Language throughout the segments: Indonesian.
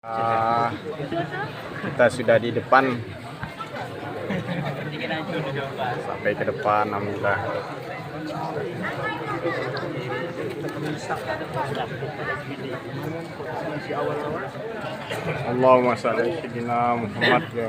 Kita sudah di depan, sampai ke depan, alhamdulillah. Allahumma shalli ala sayyidina Muhammad ya.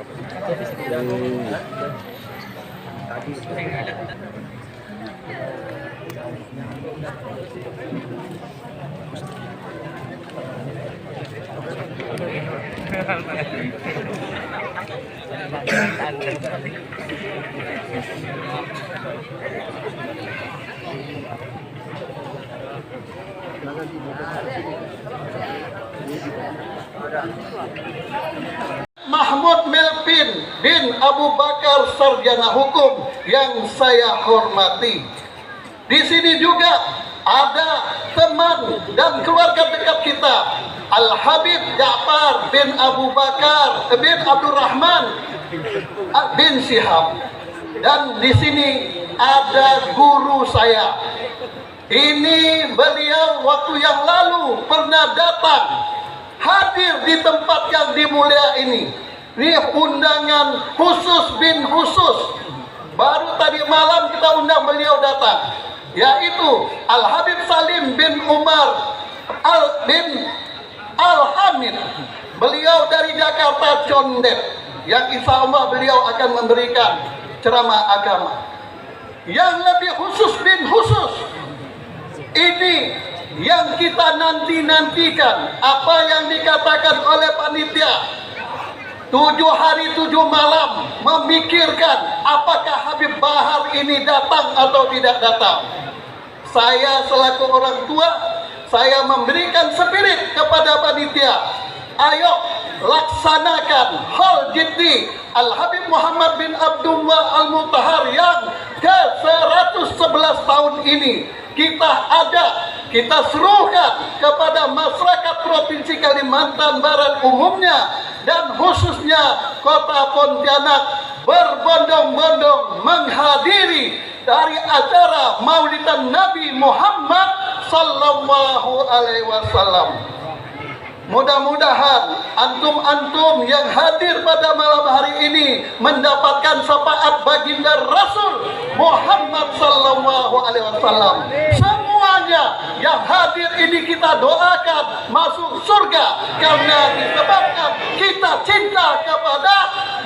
Mahmud Melvin bin Abu Bakar, sarjana hukum yang saya hormati. Di sini juga ada teman dan keluarga dekat kita, Al Habib Ja'far bin Abu Bakar bin Abdurrahman bin Syihab. Dan di sini ada guru saya. Ini beliau waktu yang lalu pernah datang hadir di tempat yang dimulia ini. Ini undangan khusus bin khusus. Baru tadi malam kita undang beliau datang, yaitu Al Habib Salim bin Umar bin Al-Hamid. Beliau dari Jakarta Condet, yang insya Allah beliau akan memberikan ceramah agama. Yang lebih khusus bin khusus, ini yang kita nantikan apa yang dikatakan oleh panitia. 7 hari 7 malam memikirkan apakah Habib Bahar ini datang atau tidak datang. Saya selaku orang tua, saya memberikan spirit kepada panitia. Ayo laksanakan hal jiddi Al Habib Muhammad bin Abdullah Al Mutahar yang ke 111 tahun ini. Kita serukan kepada masyarakat Provinsi Kalimantan Barat umumnya dan khususnya Kota Pontianak berbondong-bondong menghadiri dari acara Maulidan Nabi Muhammad sallallahu alaihi wasallam. Mudah-mudahan antum-antum yang hadir pada malam hari ini mendapatkan syafaat baginda Rasul Muhammad sallallahu alaihi wasallam. Semuanya yang hadir ini kita doakan masuk surga karena disebabkan kita cinta kepada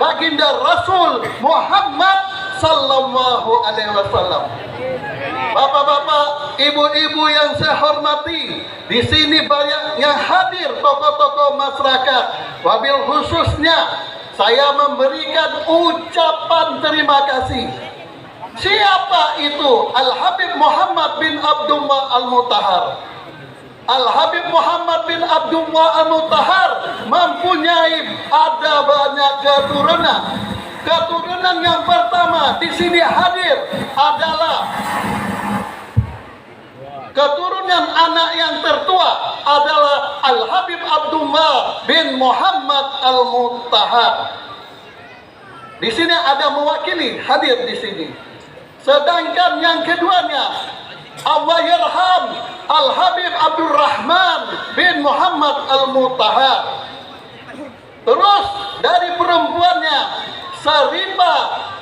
baginda Rasul Muhammad sallallahu alaihi wasallam. Bapak-bapak, ibu-ibu yang saya hormati, di sini banyak yang hadir tokoh-tokoh masyarakat. Wabil khususnya saya memberikan ucapan terima kasih. Siapa itu? Al Habib Muhammad bin Abdullah Al Mutahar. Al Habib Muhammad bin Abdullah Al Mutahar mempunyai ada banyak keturunan. Keturunan yang pertama di sini hadir adalah keturunan anak yang tertua adalah Al Habib Abdullah bin Muhammad Al Mutahar. Di sini ada mewakili hadir di sini. Sedangkan yang keduanya Allahyarham Al Habib Abdurrahman bin Muhammad Al Mutahar. Terus dari perempuannya Sarifah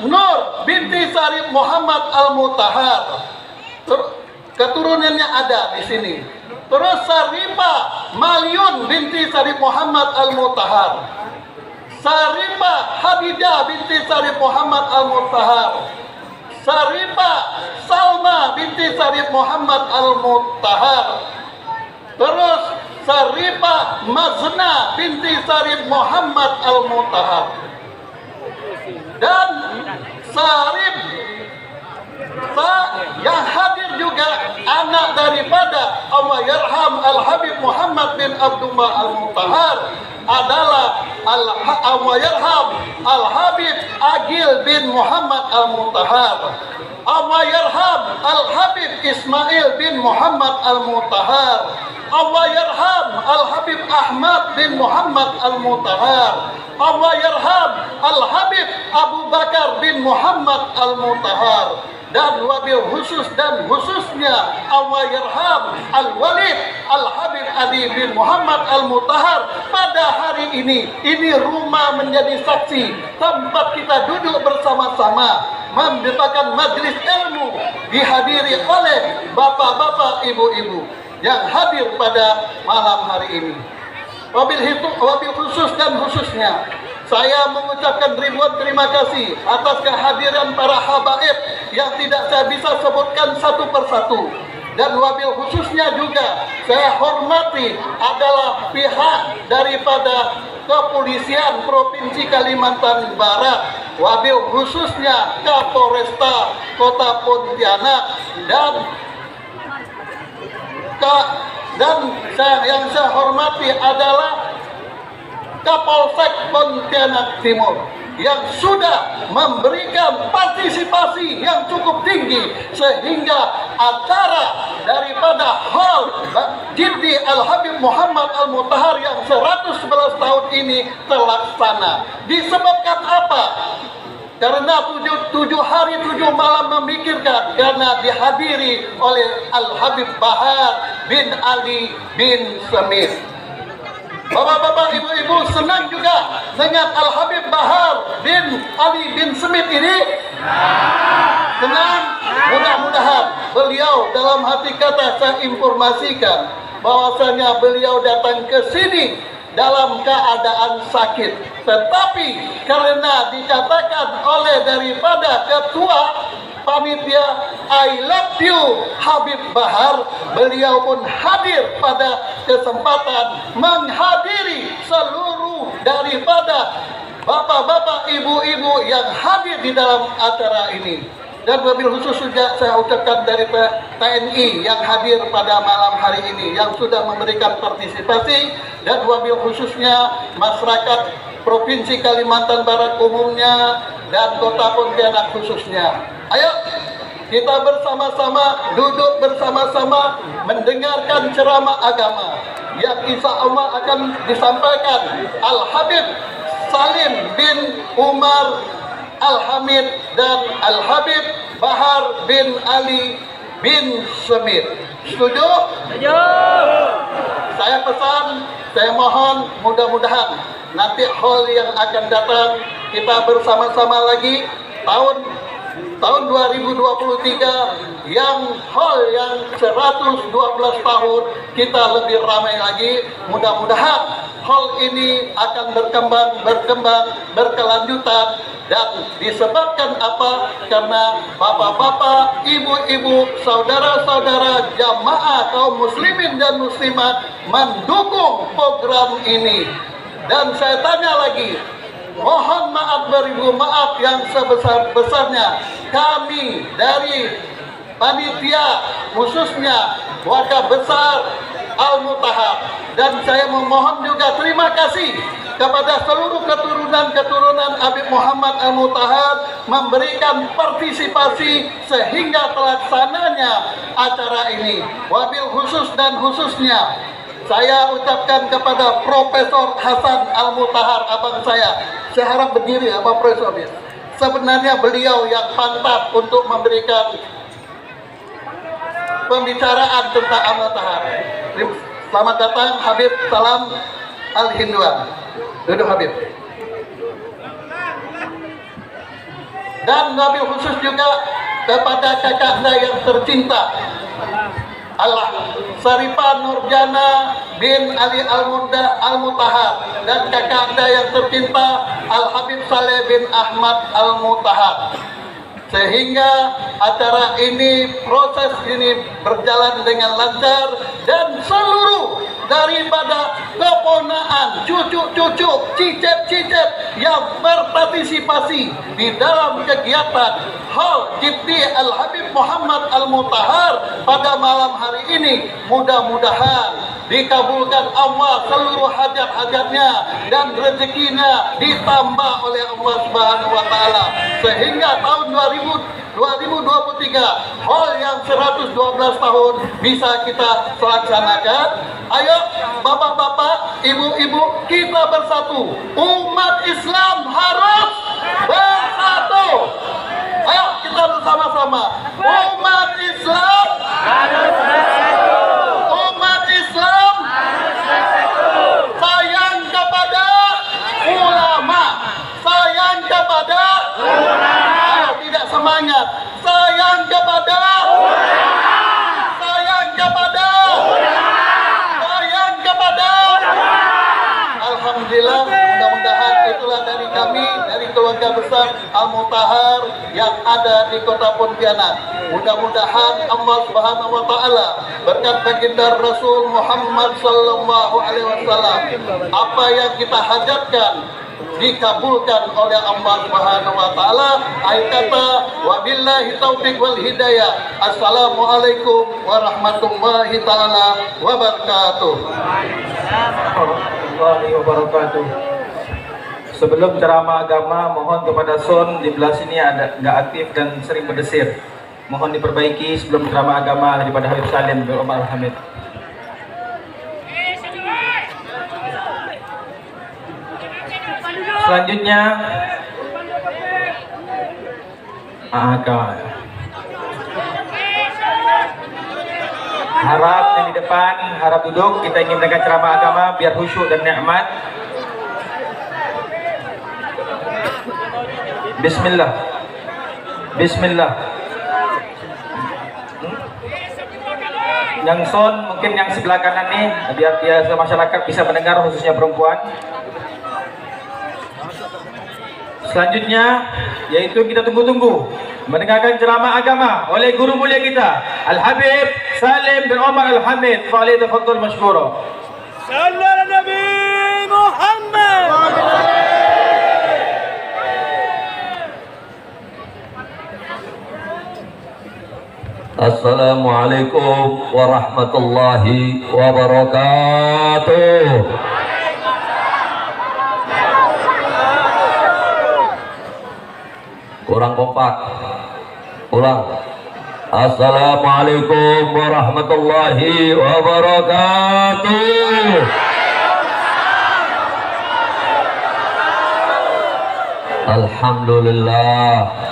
Nur binti Sarif Muhammad Al Mutahar. Keturunannya ada di sini. Terus Sarifah Malyun binti Sarif Muhammad Al Mutahar. Sarifah Hadidah binti Sarif Muhammad Al Mutahar. Sarifah Salma binti Sarif Muhammad Al Mutahar. Terus Sarifah Mazna binti Sarif Muhammad Al Mutahar. Dan yang hadir juga anak daripada Allahyarham Al Habib Muhammad bin Abdullah Al Mutahar adalah Allahyarham Al Habib Agil bin Muhammad Al Mutahar. Allahyarham Al Habib Ismail bin Muhammad Al Mutahar. Allahyarham Al Habib Ahmad bin Muhammad Al Mutahar. Allahyarham Al Habib Abu Bakar bin Muhammad Al Mutahar. dan wabil khusus dan khususnya Allahyarham Al-Walid Al-Habib Ali bin Muhammad Al-Mutahar pada hari ini rumah menjadi saksi tempat kita duduk bersama-sama mendapatkan majelis ilmu dihadiri oleh bapak-bapak, ibu-ibu yang hadir pada malam hari ini. Wabil khusus dan khususnya saya mengucapkan ribuan terima kasih atas kehadiran para habaib yang tidak saya bisa sebutkan satu persatu. Dan wabil khususnya juga saya hormati adalah pihak daripada Kepolisian Provinsi Kalimantan Barat, wabil khususnya Kapolresta Kota Pontianak yang saya hormati adalah Kapolsek Pontianak Timur yang sudah memberikan partisipasi yang cukup tinggi sehingga acara daripada Hall Jiddi Al-Habib Muhammad Al-Mutahar yang 111 tahun ini terlaksana. Disebabkan apa? Karena 7 hari 7 malam memikirkan, karena dihadiri oleh Al-Habib Bahar bin Ali bin Semit. Bapak-bapak, ibu-ibu senang juga dengan Al-Habib Bahar bin Ali bin Semit ini? Senang? Mudah-mudahan beliau dalam hati kata saya informasikan bahwasanya beliau datang ke sini dalam keadaan sakit. Tetapi karena dikatakan oleh daripada ketua panitia I love you Habib Bahar, beliau pun hadir pada kesempatan menghadiri seluruh daripada bapak-bapak, ibu-ibu yang hadir di dalam acara ini. Dan wabil khusus juga saya ucapkan dari TNI yang hadir pada malam hari ini yang sudah memberikan partisipasi, dan wabil khususnya masyarakat Provinsi Kalimantan Barat umumnya dan Kota Pontianak khususnya. Ayo kita bersama-sama duduk bersama-sama mendengarkan ceramah agama yang insya Allah akan disampaikan Al-Habib Salim bin Umar Al-Hamid dan Al-Habib Bahar bin Ali bin Semit. Setuju? Setuju. Saya pesan, saya mohon mudah-mudahan nanti hall yang akan datang kita bersama-sama lagi tahun 2023 yang hall yang 112 tahun kita lebih ramai lagi. Mudah-mudahan hall ini akan berkembang berkelanjutan, dan disebabkan apa? Karena bapak-bapak, ibu-ibu, saudara-saudara jamaah kaum muslimin dan muslimat mendukung program ini. Dan saya tanya lagi, mohon maaf beribu maaf yang sebesar-besarnya kami dari panitia khususnya Warga Besar Al-Mutahar, dan saya memohon juga terima kasih kepada seluruh keturunan Habib Muhammad Al-Mutahar memberikan partisipasi sehingga terlaksananya acara ini. Wabil khusus dan khususnya saya ucapkan kepada Profesor Hasan Al-Mutahar, abang saya harap berdiri ya Pak Profesor. Sebenarnya beliau yang pantas untuk memberikan pembicaraan tentang Al-Mutahar. Selamat datang Habib Salam Al-Hinduan. Duduk Habib. Dan wabil khusus juga kepada kakaknya yang tercinta Allah Sarifah Nurjana bin Ali Al-Mutahar, dan kakaknya yang tercinta Al-Habib Saleh bin Ahmad Al-Mutahar, sehingga acara ini, proses ini berjalan dengan lancar, dan seluruh daripada keponaan, cucu-cucu, cicit-cicit yang berpartisipasi di dalam kegiatan Hall Jiddi Al-Habib Muhammad Al-Mutahar pada malam hari ini, mudah-mudahan dikabulkan Allah seluruh hajat-hajatnya dan rezekinya ditambah oleh Allah Subhanahu wa taala, sehingga tahun 2023 hall yang 112 tahun bisa kita laksanakan. Ayo bapak-bapak, ibu-ibu, kita bersatu. Umat Islam harus bersatu. Ayo kita selalu sama-sama. Umat Islam, umat Islam, sayang kepada ulama, sayang kepada ulama. Tidak semangat. Sayang kepada ulama, sayang kepada ulama, sayang kepada ulama. Alhamdulillah, mudah-mudahan itulah dari kami, dari keluarga besar Al-Mutahar yang ada di Kota Pontianak. Mudah-mudahan Allah Subhanahu wa taala berkat baginda Rasul Muhammad sallallahu alaihi wasallam, apa yang kita hajatkan dikabulkan oleh Allah Subhanahu wa taala. Akhir kata, wabillahi taufik wal hidayah. Assalamualaikum warahmatullahi taala wabarakatuh. Warahmatullahi wabarakatuh. Sebelum ceramah agama, mohon kepada Son di belah sini ada nggak aktif dan sering berdesir. Mohon diperbaiki sebelum ceramah agama daripada Habib Salim bin Omar Hamid. Selanjutnya harap yang di depan, harap duduk. Kita ingin mendengar ceramah agama biar khusyuk dan nikmat. Bismillah. Bismillah. Yang son mungkin yang sebelah kanan nih, biar biasa masyarakat bisa mendengar, khususnya perempuan. Selanjutnya yaitu kita tunggu-tunggu mendengarkan ceramah agama oleh guru mulia kita Al-Habib Salim bin Omar Al-Hamid. Falyatafaddal mashkura. Sallallahu ala Nabi Muhammad. Assalamualaikum warahmatullahi wabarakatuh. Kurang kompak. Ulang. Assalamualaikum warahmatullahi wabarakatuh. Alhamdulillah.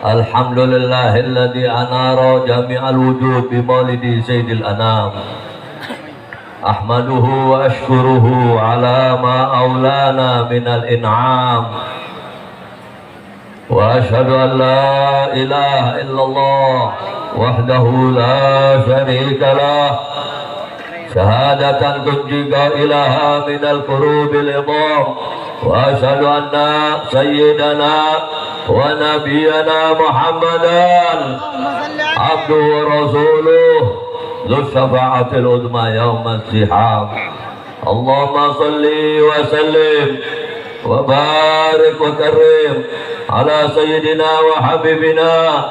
Alhamdulillahilladzi anara jami'al wujud bi maulidi sayyidil anam. Ahmaduhu wa ashkuruhu ala ma aulana minal in'am. Wa ashhadu an la ilaha illallah wahdahu la syarika lah. Syahadatan tunjiga ilaha minal kurubil idham. Wa ashhadu anna sayyidana wa nabiyana Muhammadan abduhu wa rasuluh dzu syafa'atil udma yaumal ziham. Allahumma salli wa sallim wa barik wa karim ala sayyidina wa habibina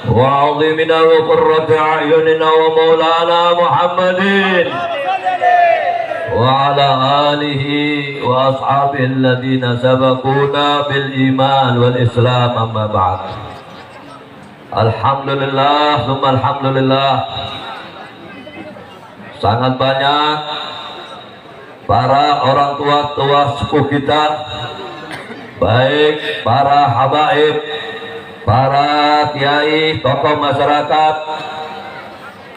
wa azimina wa qurrati a'yunina wa maulana Muhammadin wa ala alihi wa ashabihi alladhina sabaquna bil iman wal islam, amma ba'd. Alhamdulillah, summa alhamdulillah, sangat banyak para orang tua sepuh kita, baik para habaib, para kiai, tokoh masyarakat,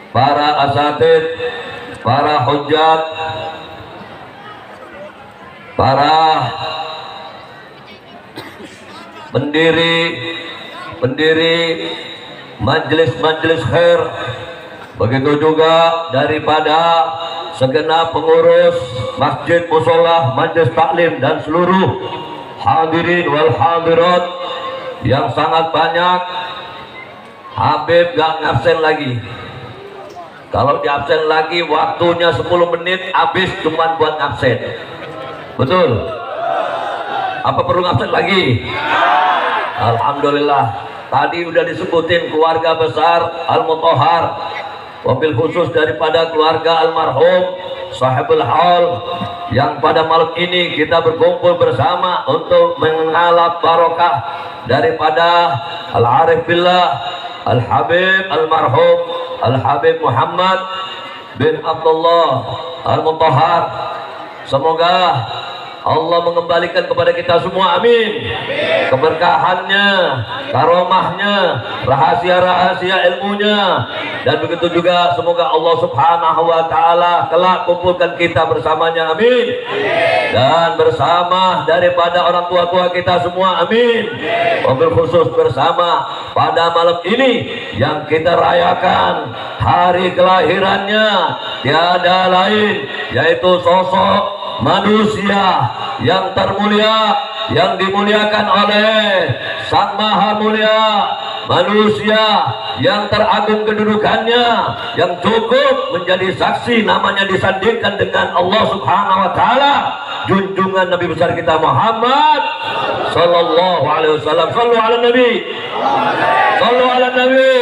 para asatid, para hujjat, para pendiri majelis-majelis khair, begitu juga daripada segenap pengurus masjid, musola, majelis taklim dan seluruh hadirin wal hadirat yang sangat banyak. Habib gak ngabsen lagi. Kalau di absen lagi waktunya 10 menit habis cuma buat ngabsen. Betul? Apa perlu ngabsen lagi? Alhamdulillah. Tadi udah disebutin keluarga besar Al-Mutahar, wabil khusus daripada keluarga almarhum sahibul haul, yang pada malam ini kita berkumpul bersama untuk mengalap barokah daripada Al-Arif Billah Al-Habib Almarhum Al-Habib Muhammad bin Abdullah Al-Mutahar. Semoga Allah mengembalikan kepada kita semua, amin. Keberkahannya, karomahnya, rahasia-rahasia ilmunya, dan begitu juga semoga Allah Subhanahu wa Ta'ala kelak kumpulkan kita bersamanya, amin. Dan bersama daripada orang tua-tua kita semua, amin. Wabil khusus bersama pada malam ini yang kita rayakan hari kelahirannya tiada lain yaitu sosok manusia yang termulia, yang dimuliakan oleh Sang Maha Mulia, manusia yang teragung kedudukannya, yang cukup menjadi saksi namanya disandingkan dengan Allah Subhanahu wa Ta'ala, junjungan Nabi besar kita Muhammad sallallahu alaihi wasallam. Sallu ala Nabi, sallu ala Nabi.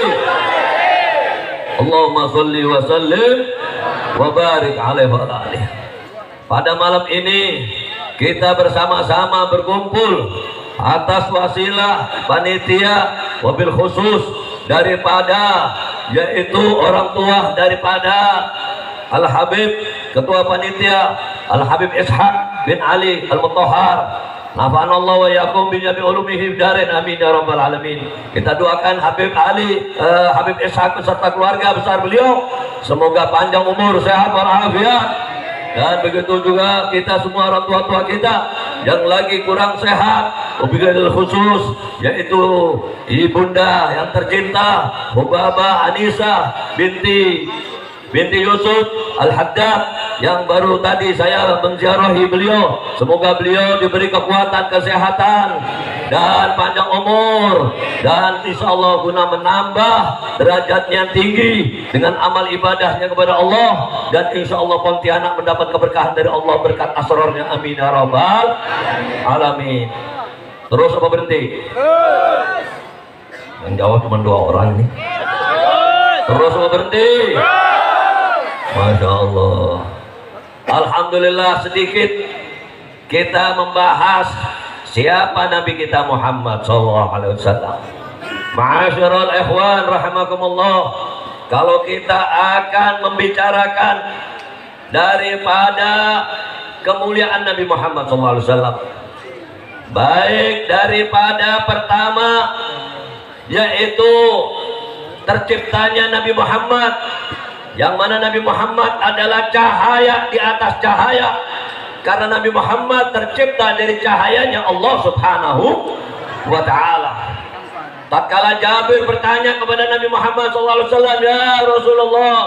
Allahumma salli wa sallim wa barik alaihi wa alihi. Pada malam ini kita bersama-sama berkumpul atas wasilah panitia, wabil khusus daripada yaitu orang tua daripada Al-Habib Ketua Panitia Al-Habib Ishaq bin Ali Al-Mutahhar, nafa'anallahu wa yakum bi jami ulumihi darin, amin ya rabbal alamin. Kita doakan Habib Ali Habib Ishaq beserta keluarga besar beliau semoga panjang umur, sehat walafiat. Dan begitu juga kita semua orang tua-tua kita yang lagi kurang sehat, wabillahi khusus yaitu ibunda yang tercinta Hubaba Anisa binti Yusuf Al-Haddad yang baru tadi saya menziarahi beliau. Semoga beliau diberi kekuatan, kesehatan dan panjang umur, dan insya Allah guna menambah derajatnya tinggi dengan amal ibadahnya kepada Allah, dan insya Allah Pontianak mendapat keberkahan dari Allah berkat asrornya, amin ya rabbal alamin. Terus apa berhenti? Yang jawab cuma 2 orang ini. Terus apa berhenti? Masya Allah. Alhamdulillah, sedikit kita membahas siapa Nabi kita Muhammad SAW. Ma'asyiral ikhwan rahimakumullah, kalau kita akan membicarakan daripada kemuliaan Nabi Muhammad SAW, baik daripada pertama yaitu terciptanya Nabi Muhammad, yang mana Nabi Muhammad adalah cahaya di atas cahaya, karena Nabi Muhammad tercipta dari cahayanya Allah Subhanahu wa Ta'ala. Tatkala Jabir bertanya kepada Nabi Muhammad SAW, ya Rasulullah,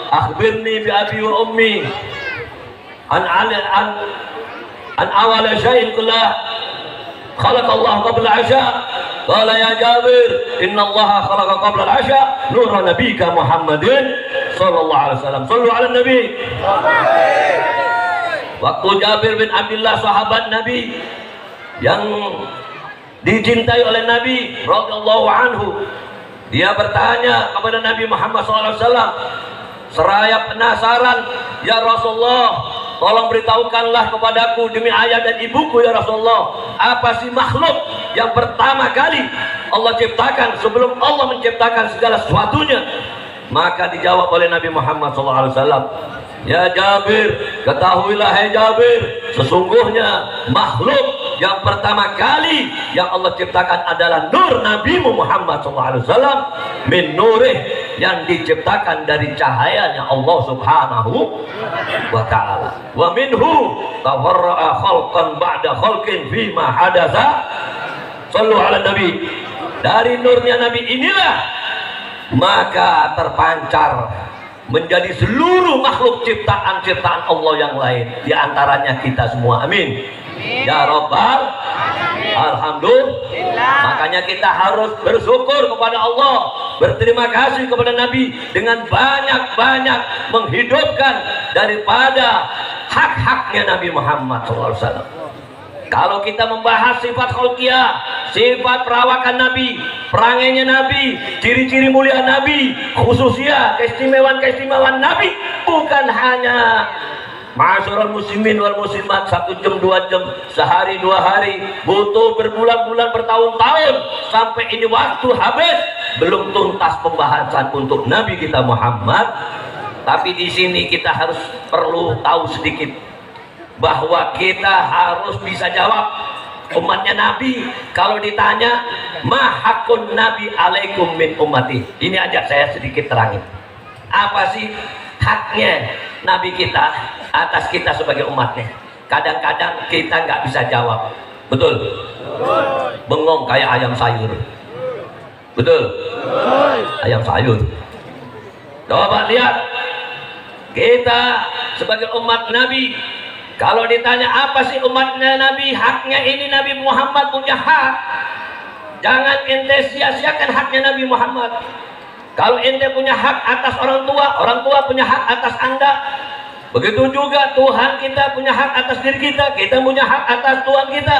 akhbirni bi abi wa ummi an awal syai'in kullah khalaqallahu qabla asya. Qala ya Jabir, inna Allah khalaqa qabla al-asya nura nabika Muhammadin sallallahu alaihi wasallam. Sallu ala Nabi. Waktu Jabir bin Abdullah sahabat Nabi yang dicintai oleh Nabi radhiyallahu anhu, dia bertanya kepada Nabi Muhammad SAW, seraya penasaran, ya Rasulullah, tolong beritahukanlah kepadaku demi ayah dan ibuku ya Rasulullah, apa sih makhluk yang pertama kali Allah ciptakan sebelum Allah menciptakan segala sesuatunya? Maka dijawab oleh Nabi Muhammad SAW, ya Jabir, ketahuilah hai Jabir, sesungguhnya makhluk yang pertama kali yang Allah ciptakan adalah nur Nabi Muhammad SAW, min nurih, yang diciptakan dari cahayanya Allah Subhanahu wa Ta'ala. Wa minhu tawarra'a khalqan ba'da khalqin fima hadatsa. Sallu ala Nabi. Dari nurnya Nabi inilah maka terpancar menjadi seluruh makhluk ciptaan-ciptaan Allah yang lain, diantaranya kita semua, amin ya Rabbal alhamdulillah. Makanya kita harus bersyukur kepada Allah, berterima kasih kepada Nabi dengan banyak-banyak menghidupkan daripada hak-haknya Nabi Muhammad SAW. Kalau kita membahas sifat khulqiyah, sifat perawakan Nabi, perangainya Nabi, ciri-ciri mulia Nabi, khususnya keistimewaan Nabi, bukan hanya ma'asyiral muslimin wal muslimat 1 jam 2 jam, sehari 2 hari, butuh berbulan-bulan, bertahun-tahun, sampai ini waktu habis belum tuntas pembahasan untuk Nabi kita Muhammad. Tapi di sini kita harus perlu tahu sedikit bahwa kita harus bisa jawab. Umatnya Nabi kalau ditanya ma hakun nabi alaikum min ummati, ini aja saya sedikit terangin apa sih haknya Nabi kita atas kita sebagai umatnya. Kadang-kadang kita nggak bisa jawab, betul? Bengong kayak ayam sayur, betul? Ayam sayur. Coba lihat, kita sebagai umat Nabi kalau ditanya apa sih umatnya Nabi, haknya ini, Nabi Muhammad punya hak. Jangan ente sia-siakan haknya Nabi Muhammad. Kalau ente punya hak atas orang tua punya hak atas Anda. Begitu juga Tuhan kita punya hak atas diri kita punya hak atas Tuhan kita.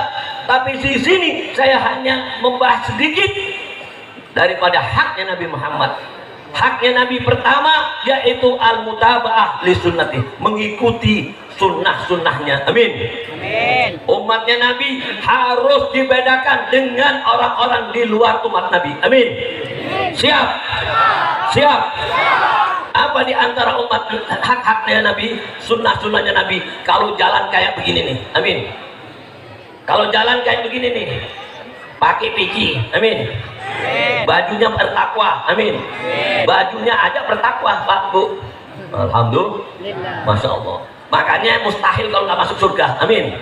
Tapi di sini saya hanya membahas sedikit daripada haknya Nabi Muhammad. Haknya Nabi pertama yaitu al-mutaba'ah li sunnati, mengikuti sunnah-sunnahnya. Amin. Amin. Umatnya Nabi harus dibedakan dengan orang-orang di luar umat Nabi. Amin. Siap? Siap. Apa di antara umat hak-haknya Nabi, sunnah-sunnahnya Nabi? Kalau jalan kayak begini nih, amin. Kalau jalan kayak begini nih, pakai peci, amin. Bajunya bertakwa, amin. Bajunya aja bertakwa, Pak Bu. Alhamdulillah, masya Allah. Makanya mustahil kalau nggak masuk surga, amin.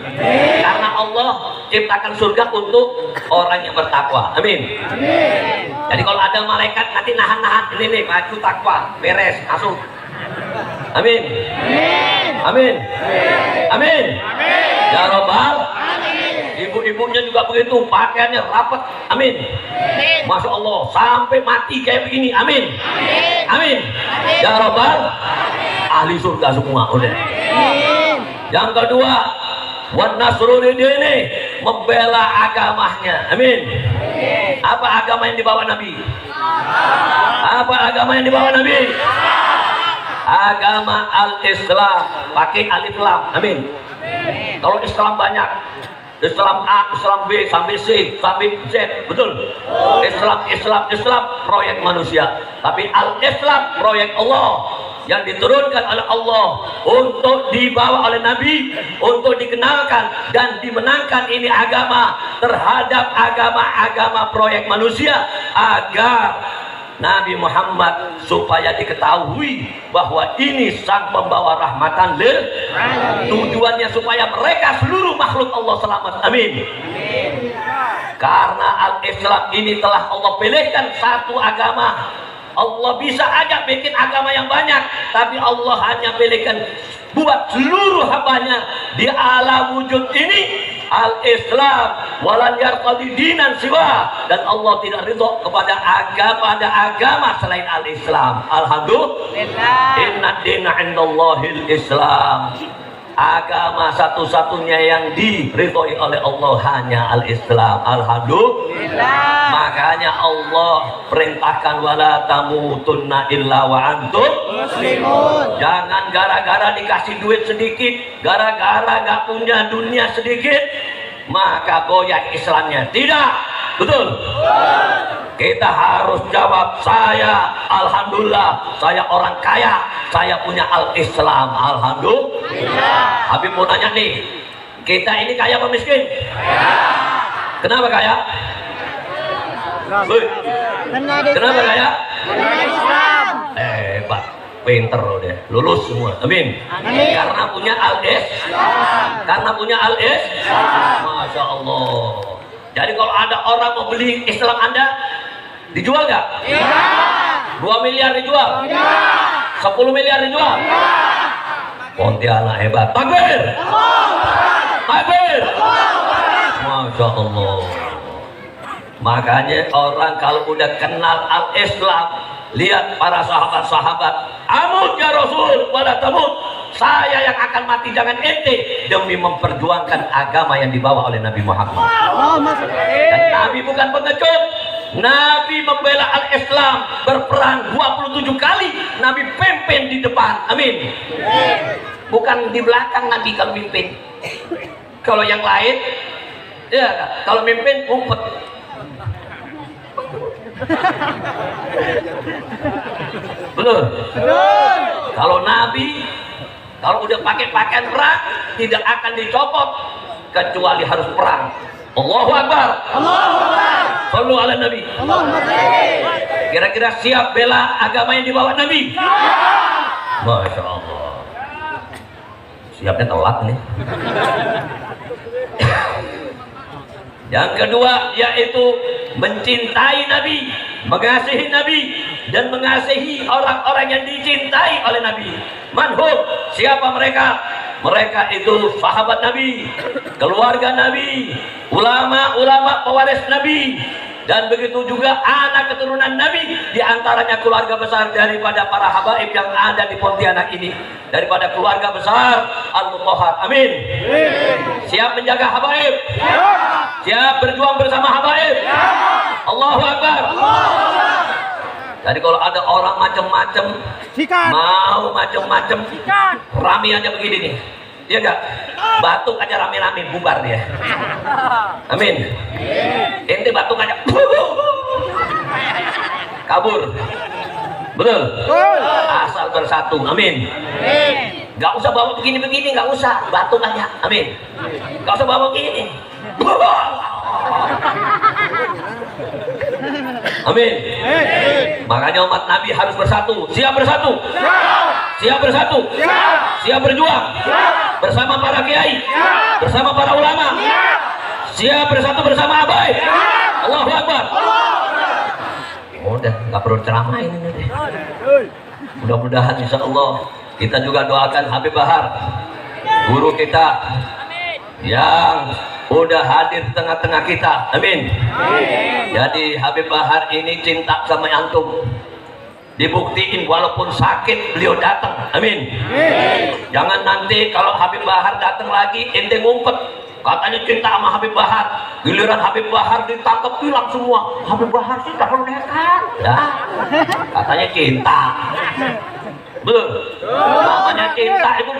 Karena Allah ciptakan surga untuk orang yang bertakwa, amin. Jadi kalau ada malaikat nanti nahan-nahan, ini nih baju takwa, beres, masuk, amin. Amin. Amin. Ya Rabbal. Ibu-ibunya juga begitu, pakaiannya rapat, amin. Masya Allah, sampai mati kayak begini, amin. Amin. Ya Rabbal. Ahli surga semua, udah. Yang kedua, wan nasru lidini, membela agamanya, amin. Apa agama yang dibawa Nabi? Apa agama yang dibawa Nabi? Agama al-Islam, pakai alif lam, amin. Kalau Islam banyak, Islam A, Islam B, sampai C, sampai Z, betul? Islam proyek manusia, tapi al-Islam proyek Allah yang diturunkan oleh Allah untuk dibawa oleh Nabi, untuk dikenalkan dan dimenangkan ini agama terhadap agama-agama proyek manusia, agar Nabi Muhammad supaya diketahui bahwa ini sang pembawa rahmatan lil alamin. Tujuannya supaya mereka seluruh makhluk Allah selamat, amin. Karena al-Islam ini telah Allah pilihkan satu agama. Allah bisa aja bikin agama yang banyak, tapi Allah hanya pilihkan buat seluruh hambanya di alam wujud ini al-Islam, walan yarqadi dinan siwa, dan Allah tidak ridho kepada agama selain al-Islam. Alhamdulillah. Inna dina indallahil Islam. Agama satu-satunya yang diridhoi oleh Allah hanya al-Islam. Alhamdulillah. Makanya Allah perintahkan wala tamutunna illa wa antum muslimun. Jangan gara-gara dikasih duit sedikit, gara-gara gak punya dunia sedikit, maka goyah Islamnya. Tidak, betul? Kita harus jawab, saya alhamdulillah, saya orang kaya, saya punya al-Islam, alhamdulillah. Habib mau nanya nih, kita ini kaya apa miskin? Kenapa kaya? Kenapa kaya? Pak, pinter deh, lulus semua, amin. Karena punya al-Islam. Karena punya al-Islam, masya Allah. Jadi kalau ada orang mau beli Islam Anda, dijual nggak? Iya. 2 miliar dijual? Iya. 10 miliar dijual? Iya. Pontianak hebat. Takbir! Takbir! Masya Allah. Makanya orang kalau udah kenal al-Islam, lihat para sahabat-sahabat, amut ya Rasul, wala tamut. Saya yang akan mati, jangan ente, demi memperjuangkan agama yang dibawa oleh Nabi Muhammad. Dan Nabi bukan pengecut. Nabi membela al-Islam, berperang 27 kali. Nabi pimpin di depan, amin. Bukan di belakang Nabi kalau mimpin. Kalau yang lain, ya kalau mimpin ngumpet. Betul. Kalau Nabi Kalau udah pakai pakaian perang tidak akan dicopot kecuali harus perang. Allahu Akbar. Allahu Akbar. Sallu ala Nabi. Kira-kira siap bela agama yang dibawa Nabi? Masya Allah. Siapnya telat nih. Yang kedua yaitu mencintai Nabi, mengasihi Nabi, dan mengasihi orang-orang yang dicintai oleh Nabi. Manhum, siapa mereka? Mereka itu sahabat Nabi, keluarga Nabi, ulama-ulama pewaris Nabi, dan begitu juga anak keturunan Nabi, diantaranya keluarga besar daripada para habaib yang ada di Pontianak ini, daripada keluarga besar Al-Mutahhar. Amin. Siap menjaga habaib? Siap berjuang bersama habaib? Allahu Akbar. Jadi kalau ada orang macam-macam, mau macam-macam, rame aja begini nih, iya enggak? Batuk aja rame-rame, bubar dia. Amin. Ente batuk aja, kabur. Betul? Asal bersatu. Amin. Gak usah bawa begini-begini, gak usah, batuk aja. Amin. Gak usah bawa begini. Amin. Makanya umat Nabi harus bersatu. Siap bersatu? Siap bersatu? Siap berjuang? Bersama para kiai? Bersama para ulama? Siap bersatu bersama habaib? Allahu Akbar. Udah, nggak perlu ceramah ini deh. Mudah-mudahan insya Allah kita juga doakan Habib Bahar, guru kita yang udah hadir di tengah-tengah kita. Amin. Jadi Habib Bahar ini cinta sama antum, dibuktiin walaupun sakit beliau datang. Amin. Jangan nanti kalau Habib Bahar datang lagi ente ngumpet katanya cinta sama Habib Bahar, giliran Habib Bahar ditangkap hilang semua. Habib Bahar sih tak perlu nekat ya, katanya cinta. Betul. Namanya cinta itu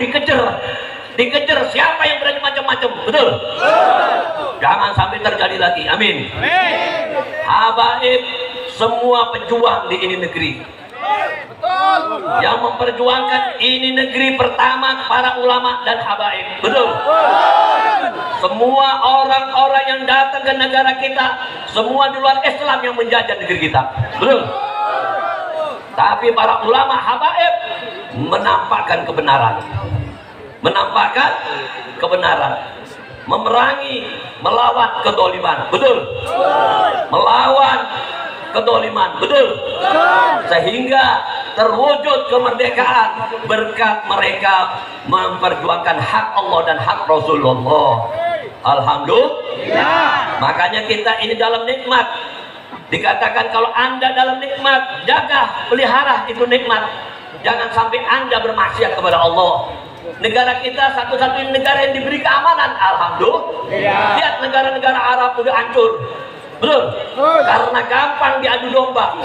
dikejar siapa yang berani macam-macam. Betul. Jangan sampai terjadi lagi. Amin. Habaib semua pejuang di ini negeri, yang memperjuangkan ini negeri pertama para ulama dan habaib. Betul. Semua orang-orang yang datang ke negara kita, semua di luar Islam yang menjajah negeri kita. Betul. Tapi para ulama habaib menampakkan kebenaran, memerangi, melawan kedoliman. Betul. Melawan kedoliman. Betul. Sehingga terwujud kemerdekaan berkat mereka memperjuangkan hak Allah dan hak Rasulullah. Alhamdulillah. Makanya kita ini dalam nikmat. Dikatakan kalau Anda dalam nikmat, jaga, pelihara itu nikmat. Jangan sampai Anda bermaksiat kepada Allah. Negara kita satu-satunya negara yang diberi keamanan. Alhamdulillah. Lihat negara-negara Arab udah hancur. Betul. Karena gampang diadu domba.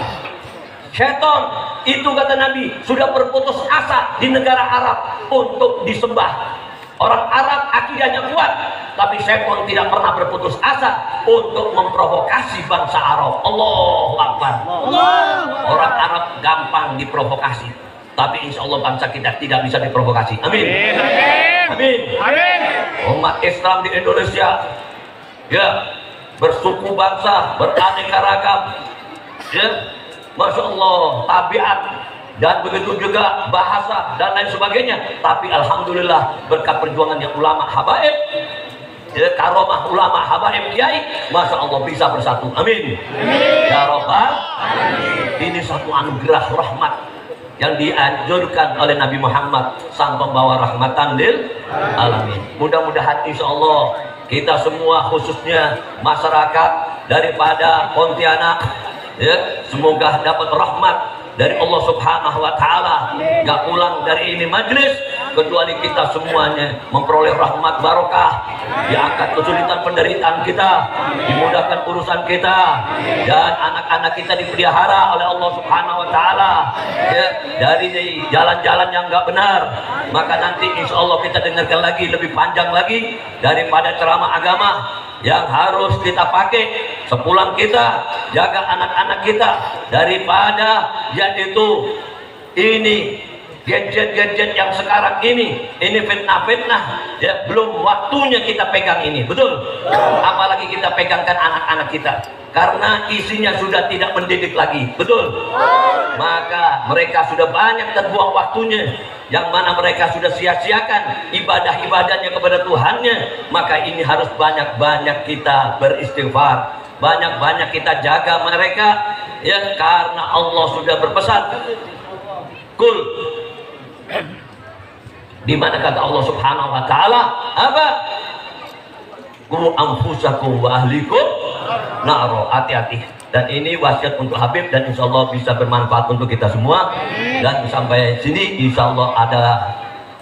Syaitan itu kata Nabi sudah berputus asa di negara Arab untuk disembah. Orang Arab akidahnya kuat, tapi syaitan tidak pernah berputus asa untuk memprovokasi bangsa Arab. Allahu Akbar. Orang Arab gampang diprovokasi, tapi insya Allah bangsa kita tidak bisa diprovokasi. Amin. Amin. Umat Islam di Indonesia ya bersuku bangsa, beraneka ragam, ya, masya Allah, tabiat dan begitu juga bahasa dan lain sebagainya. Tapi alhamdulillah berkat perjuangannya ulama habaib, ya, karomah ulama habaib kiai, masya Allah bisa bersatu. Amin. Ya Rabbal alamin. Ini satu anugerah rahmat yang dianjurkan oleh Nabi Muhammad sang pembawa rahmatan lil alamin. Mudah-mudahan insya Allah kita semua khususnya masyarakat daripada Pontianak ya, semoga dapat rahmat dari Allah Subhanahu wa Ta'ala. Gak pulang dari ini majlis kecuali kita semuanya memperoleh rahmat barokah, diangkat kesulitan penderitaan kita, dimudahkan urusan kita, dan anak-anak kita dipelihara oleh Allah Subhanahu wa Ta'ala ya, dari jalan-jalan yang gak benar. Maka nanti insya Allah kita dengarkan lagi lebih panjang lagi daripada ceramah agama yang harus kita pakai sepulang kita, jaga anak-anak kita daripada yaitu ini gadget-gadget yang sekarang ini fitnah-fitnah, ya belum waktunya kita pegang ini, betul? Apalagi kita pegangkan anak-anak kita, karena isinya sudah tidak mendidik lagi, betul? Maka mereka sudah banyak terbuang waktunya, yang mana mereka sudah sia-siakan ibadah-ibadahnya kepada Tuhannya. Maka ini harus banyak-banyak kita beristighfar, banyak-banyak kita jaga mereka, ya, karena Allah sudah berpesan, kul, di mana kata Allah Subhanahu wa taala apa? Qu anfusakum wa ahlikum naro. Hati-hati. Dan ini wasiat untuk Habib, dan insya Allah bisa bermanfaat untuk kita semua. Dan sampai sini insya Allah ada,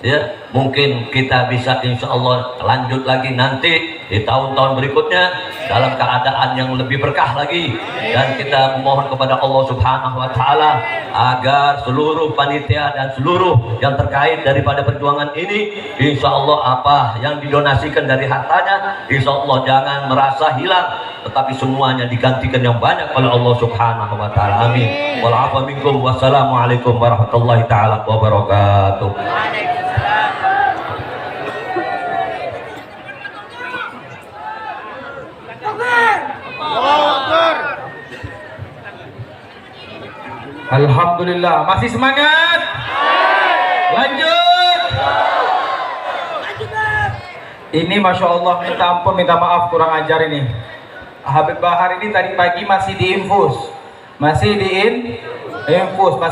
ya, mungkin kita bisa insya Allah lanjut lagi nanti di tahun-tahun berikutnya dalam keadaan yang lebih berkah lagi. Dan kita memohon kepada Allah Subhanahu wa taala agar seluruh panitia dan seluruh yang terkait daripada perjuangan ini, insya Allah apa yang didonasikan dari hartanya, insya Allah jangan merasa hilang, tetapi semuanya digantikan yang banyak oleh Allah Subhanahu wa taala. Amin. Wal afwa minkum. Wassalamualaikum warahmatullahi taala wabarakatuh. Alhamdulillah, masih semangat? Lanjut. Ini Masya Allah, minta ampun, minta maaf, kurang ajar ini. Habib Bahar ini tadi pagi masih diinfus, masih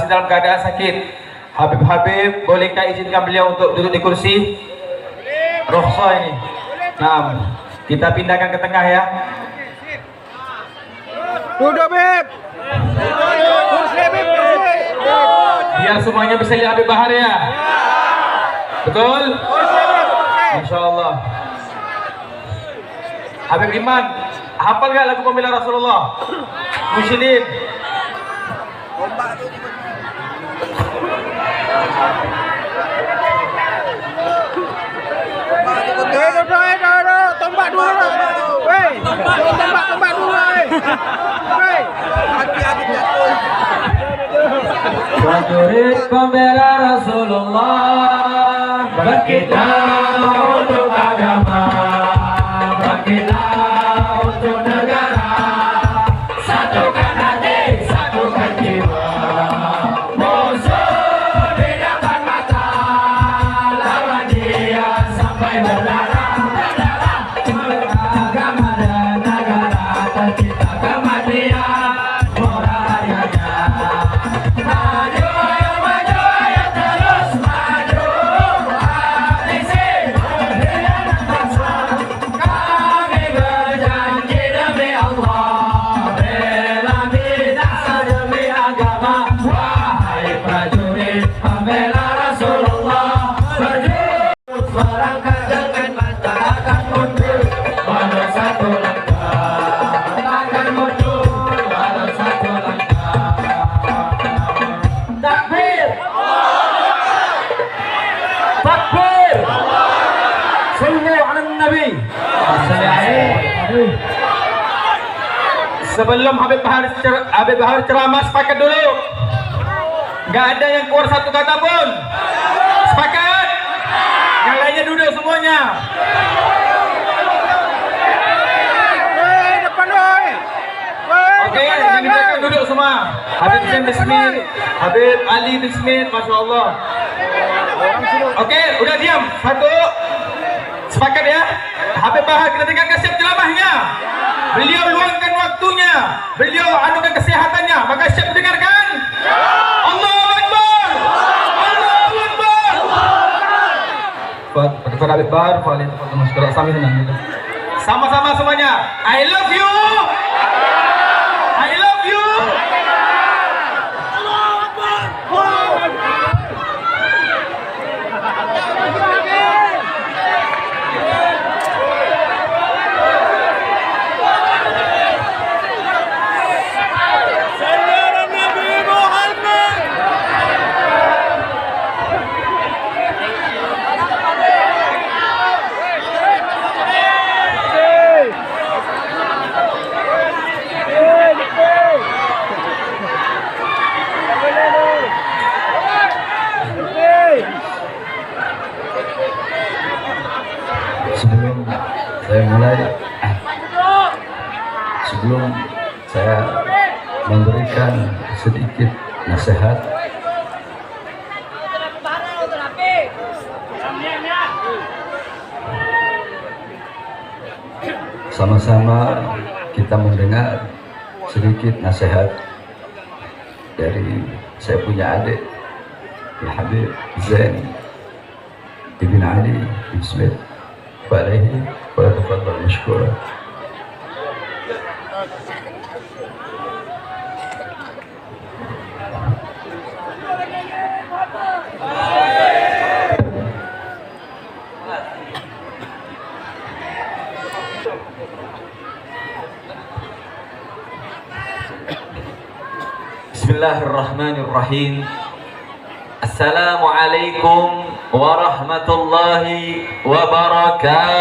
dalam keadaan sakit. Habib, bolehkah izinkan beliau untuk duduk di kursi rukhsah ini? Nah, kita pindahkan ke tengah ya. Duduk, Beb. Kursi, Beb, kursi. Biar semuanya bisa lihat Habib Bahar ya. Betul? Masya Allah. Habib Iman, hafal gak lagu pembela Rasulullah? Muslimin. Tombak dulu. Hei, tombak dulu. Hei. Hati-hati jatuh. Prajurit pembela Rasulullah, bangkitlah untuk agama, bangkitlah untuk negara, satukan hati, satukan jiwa, musuh di depan mata, lawan dia sampai berdarah. Agama dan negara tercipta kematian, moralnya. Maju ayo terus maju, habisi dengan paksa. Kami berjanji demi Allah, bela bid'ah demi agama. Wahai prajurit pembela Rasulullah, berjuang merangkak dengan mata akan mundur, walau satu langkah akan mundur, walau satu langkah. Takbir! Takbir! Sallu ala Nabi. Sebelum Habib Bahar ceramah, sepakat dulu. Gak ada yang keluar satu kata pun. Sepakat? Yang lainnya duduk semuanya. Hei, depan doi. Oke, yang diperlukan duduk semua. Habib Hussein Bismil, Habib Ali Bismil, Masya Allah. Oke, udah diam. Satu. Sepakat ya. Habib Bahar kita tinggalkan siap ceramahnya. Beliau luangkan waktunya, beliau anugerahkan kesehatannya, maka siap mendengarkan. Allahu Akbar. Allahu Akbar. Pada Habib Bahar, sama-sama semuanya. I love you. I love you. Saudara Nabi Muhammad. Hei. saya mulai. Sebelum saya memberikan sedikit nasihat, sama-sama kita mendengar sedikit nasihat dari saya punya adik Al-Habib Zain Ibn Ali bin Smith alaihi wa tafadhal mashkura. Bismillahirrahmanirrahim. Assalamualaikum warahmatullahi wabarakatuh.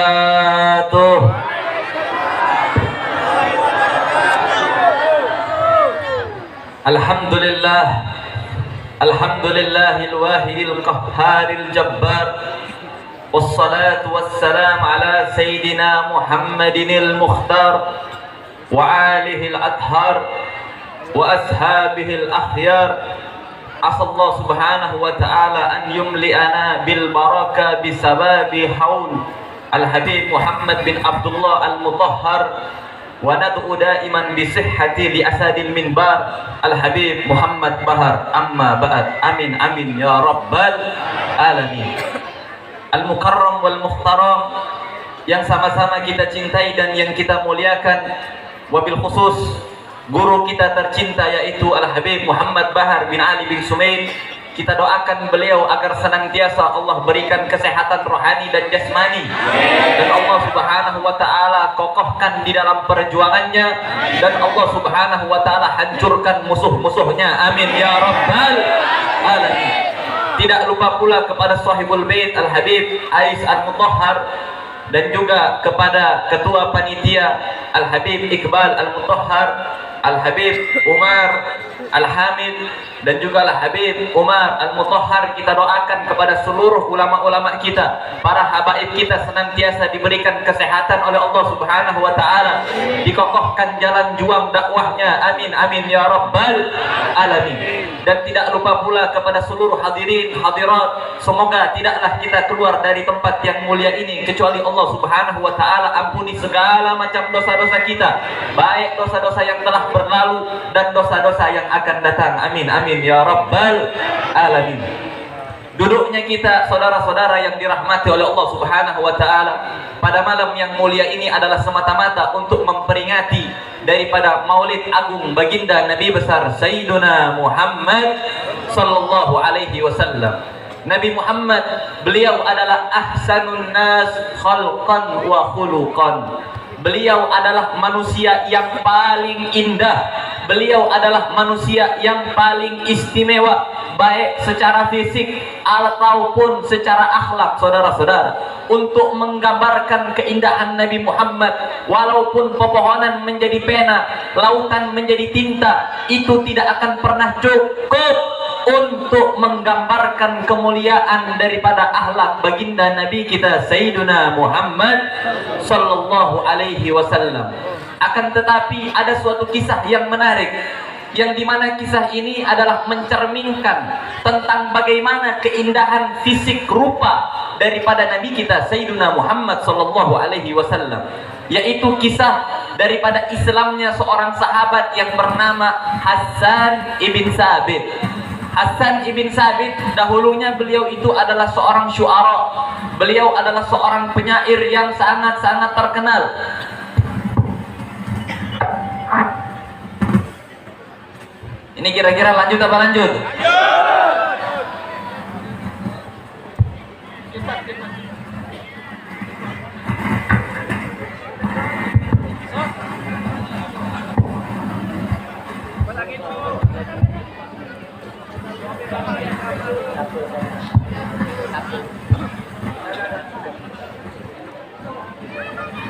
Alhamdulillah, alhamdulillahil wahidil qahharil jabbar, wassalatu wassalam ala sayyidina Muhammadinil mukhtar wa alihil adhar wa ashabihil akhyar. Asallahu subhanahu wa ta'ala an yumli'ana bil baraka bisababi haul al-habib Muhammad bin Abdullah al-Mutahhar, wa nad'u da'iman bisihhati li asadil minbar al-habib Muhammad Bahar. Amma ba'd. Amin amin ya rabbal alamin. Al-mukarram wal muhtaram, yang sama-sama kita cintai dan yang kita muliakan, wabil khusus guru kita tercinta yaitu Al-Habib Muhammad Bahar bin Ali bin Sumail. Kita doakan beliau agar senantiasa Allah berikan kesehatan rohani dan jasmani, dan Allah subhanahu wa ta'ala kokohkan di dalam perjuangannya, dan Allah subhanahu wa ta'ala hancurkan musuh-musuhnya. Amin ya rabbal alamin. Tidak lupa pula kepada sahibul bait Al-Habib Ais Al-Mutahhar, dan juga kepada ketua panitia Al-Habib Iqbal Al-Mutahhar, Al-Habib Umar Al-Hamid, dan juga Al-Habib Umar Al-Mutahhar. Kita doakan kepada seluruh ulama-ulama kita, para habaib kita, senantiasa diberikan kesehatan oleh Allah subhanahu wa ta'ala, dikokohkan jalan juang dakwahnya. Amin amin ya rabbal alamin. Dan tidak lupa pula kepada seluruh hadirin hadirat, semoga tidaklah kita keluar dari tempat yang mulia ini kecuali Allah subhanahu wa ta'ala ampuni segala macam dosa-dosa kita, baik dosa-dosa yang telah berlalu dan dosa-dosa yang akan datang. Amin amin ya rabbal alamin. Duduknya kita saudara-saudara yang dirahmati oleh Allah subhanahu wa ta'ala pada malam yang mulia ini adalah semata-mata untuk memperingati daripada maulid agung baginda Nabi besar Sayyiduna Muhammad sallallahu alaihi wasallam. Nabi Muhammad, beliau adalah ahsanun nas khalqan wa khuluqan. Beliau adalah manusia yang paling indah. Beliau adalah manusia yang paling istimewa, baik secara fisik ataupun secara akhlak, saudara-saudara. Untuk menggambarkan keindahan Nabi Muhammad, walaupun pepohonan menjadi pena, lautan menjadi tinta, itu tidak akan pernah cukup untuk menggambarkan kemuliaan daripada akhlak baginda Nabi kita Sayyiduna Muhammad sallallahu alaihi wasallam. Akan tetapi ada suatu kisah yang menarik, yang dimana kisah ini adalah mencerminkan tentang bagaimana keindahan fisik rupa daripada Nabi kita Sayyiduna Muhammad sallallahu alaihi wasallam, yaitu kisah daripada Islamnya seorang sahabat yang bernama Hassan ibn Sabit. Hassan ibn Sabit, dahulunya beliau itu adalah seorang syuara. Beliau adalah seorang penyair yang sangat-sangat terkenal. Ini kira-kira lanjut apa lanjut?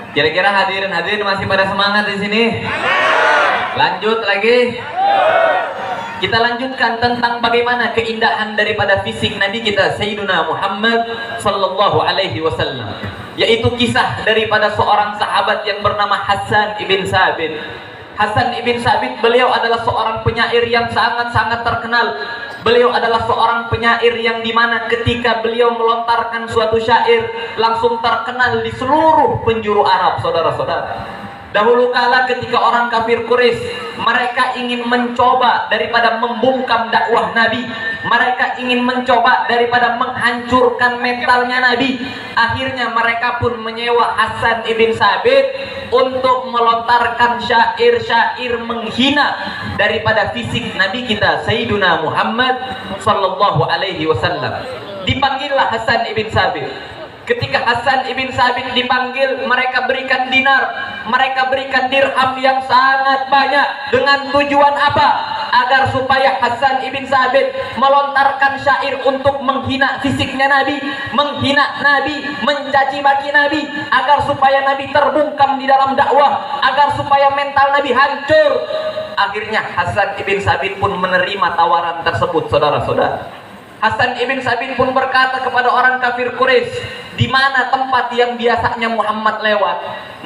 Kira-kira hadirin masih pada semangat di sini? Lanjut lagi. Kita lanjutkan tentang bagaimana keindahan daripada fisik Nabi kita Sayyiduna Muhammad sallallahu alaihi wasallam, yaitu kisah daripada seorang sahabat yang bernama Hasan ibn Sabit. Hasan ibn Sabit, beliau adalah seorang penyair yang sangat-sangat terkenal. Beliau adalah seorang penyair yang dimana ketika beliau melontarkan suatu syair langsung terkenal di seluruh penjuru Arab, saudara-saudara. Dahulu kala ketika orang kafir Quraisy mereka ingin mencoba daripada membungkam dakwah Nabi, mereka ingin mencoba daripada menghancurkan mentalnya Nabi. Akhirnya mereka pun menyewa Hasan ibn Sabit untuk melontarkan syair-syair menghina daripada fisik Nabi kita Sayyiduna Muhammad sallallahu alaihi wasallam. Dipanggillah Hasan ibn Sabit. Ketika Hasan ibn Sabit dipanggil, mereka berikan dinar, mereka berikan dirham yang sangat banyak. Dengan tujuan apa? Agar supaya Hasan ibn Sabit melontarkan syair untuk menghina fisiknya Nabi, menghina Nabi, mencaci maki Nabi, agar supaya Nabi terbungkam di dalam dakwah, agar supaya mental Nabi hancur. Akhirnya Hasan ibn Sabit pun menerima tawaran tersebut, saudara-saudara. Hasan ibn Sabit pun berkata kepada orang kafir Quraisy, di mana tempat yang biasanya Muhammad lewat?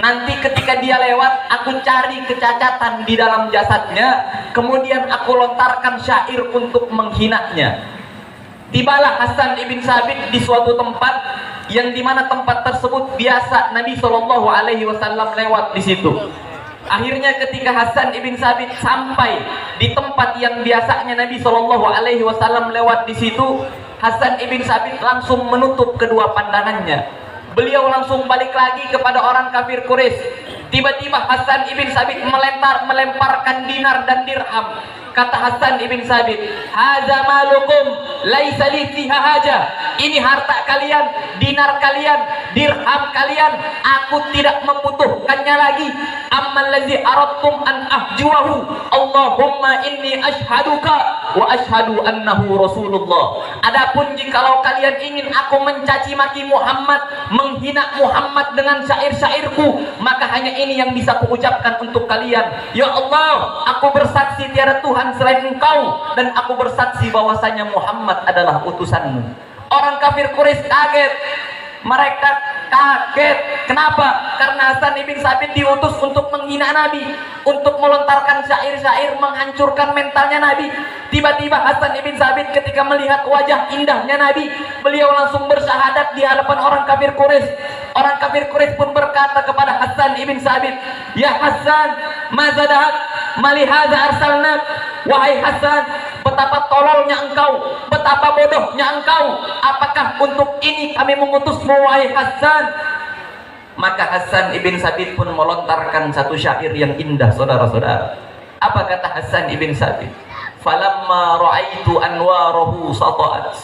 Nanti ketika dia lewat, aku cari kecacatan di dalam jasadnya, kemudian aku lontarkan syair untuk menghinanya. Tibalah Hasan ibn Sabit di suatu tempat yang dimana tempat tersebut biasa Nabi Shallallahu Alaihi Wasallam lewat di situ. Akhirnya ketika Hasan ibn Sabit sampai di tempat yang biasanya Nabi Shallallahu Alaihi Wasallam lewat di situ, Hasan ibn Sabit langsung menutup kedua pandangannya. Beliau langsung balik lagi kepada orang kafir Quraisy. Tiba-tiba Hasan ibn Sabit melemparkan dinar dan dirham. Kata Hasan ibn Sabit, "Hadza malukum laisa li fiha haja." Ini harta kalian, dinar kalian, dirham kalian, aku tidak membutuhkannya lagi. Amman ladzi aradtum an ahjuahu, Allahumma inni ashhaduka wa ashhadu annahu Rasulullah. Adapun jikalau kalian ingin aku mencaci maki Muhammad, menghina Muhammad dengan syair-syairku, maka hanya ini yang bisa kuucapkan untuk kalian. Ya Allah, aku bersaksi tiada Tuhan selain engkau, dan aku bersaksi bahwasanya Muhammad adalah utusanmu. Orang kafir Quraisy kaget. Mereka kaget. Kenapa? Karena Hasan ibn Sabit diutus untuk menghina Nabi, untuk melontarkan syair-syair menghancurkan mentalnya Nabi. Tiba-tiba Hasan ibn Sabit ketika melihat wajah indahnya Nabi, beliau langsung bersyahadat di hadapan orang kafir Quraisy. Orang kafir Quraisy pun berkata kepada Hasan ibn Sabit, "Ya Hasan, mazadahat malihadza arsalnak." Wahai Hasan, betapa tololnya engkau, betapa bodohnya engkau. Apakah untuk ini kami mengutusmu, wahai Hasan? Maka Hasan ibn Sabit pun melontarkan satu syair yang indah, saudara-saudara. Apa kata Hasan ibn Sabit? Falamma ra'aitu anwarahu sata'at,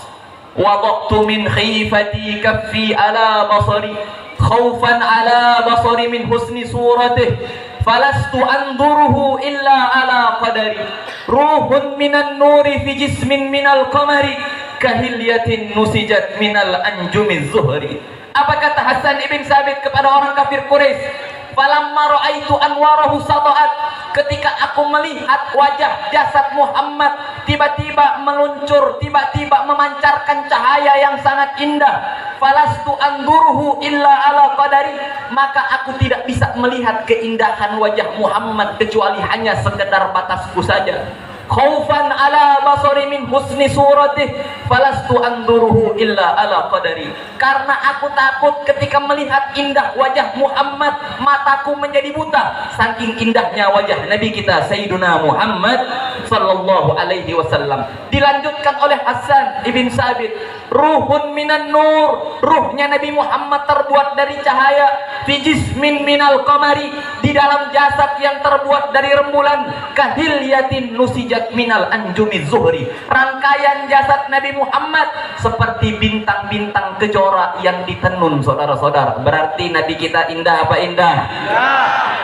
wadaqtu min khifati kaffi ala basari, khawfan ala basari min husni suratih, falastu anduruhu illa ala qadari, ruhun minan nuri fi jismin minal qamari, kahilyatin nusijat minal anjumiz zuhri. Apa kata Hasan ibn Sabit kepada orang kafir Quraisy? Falamma ra'aitu anwarahu sata'at, ketika aku melihat wajah jasad Muhammad tiba-tiba meluncur, tiba-tiba memancarkan cahaya yang sangat indah, falastu anduruhu illa ala qadari, maka aku tidak bisa melihat keindahan wajah Muhammad kecuali hanya sekedar batasku saja. Khaufan ala basari min husni suratih, falastu anduruhu illa ala qadari. Karena aku takut ketika melihat indah wajah Muhammad, mataku menjadi buta saking indahnya wajah Nabi kita Sayyiduna Muhammad sallallahu alaihi wasallam. Dilanjutkan oleh Hasan ibn Sabit, ruhun minan nur, ruhnya Nabi Muhammad terbuat dari cahaya, fi jismin minal qamari, di dalam jasad yang terbuat dari rembulan, kahilyatin nusijat minal anjumi zuhri, rangkaian jasad Nabi Muhammad seperti bintang-bintang kejora yang ditenun, saudara-saudara. Berarti Nabi kita indah apa indah?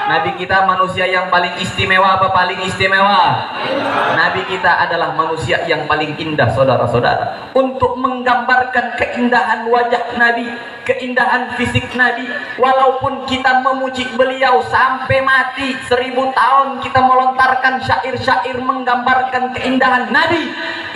Nabi kita manusia yang paling istimewa apa paling istimewa? Nabi kita adalah manusia yang paling indah, saudara-saudara. Untuk menggambarkan keindahan wajah Nabi, keindahan fisik Nabi. Walaupun kita memuji beliau sampai mati 1000 tahun, kita melontarkan syair-syair menggambarkan keindahan Nabi,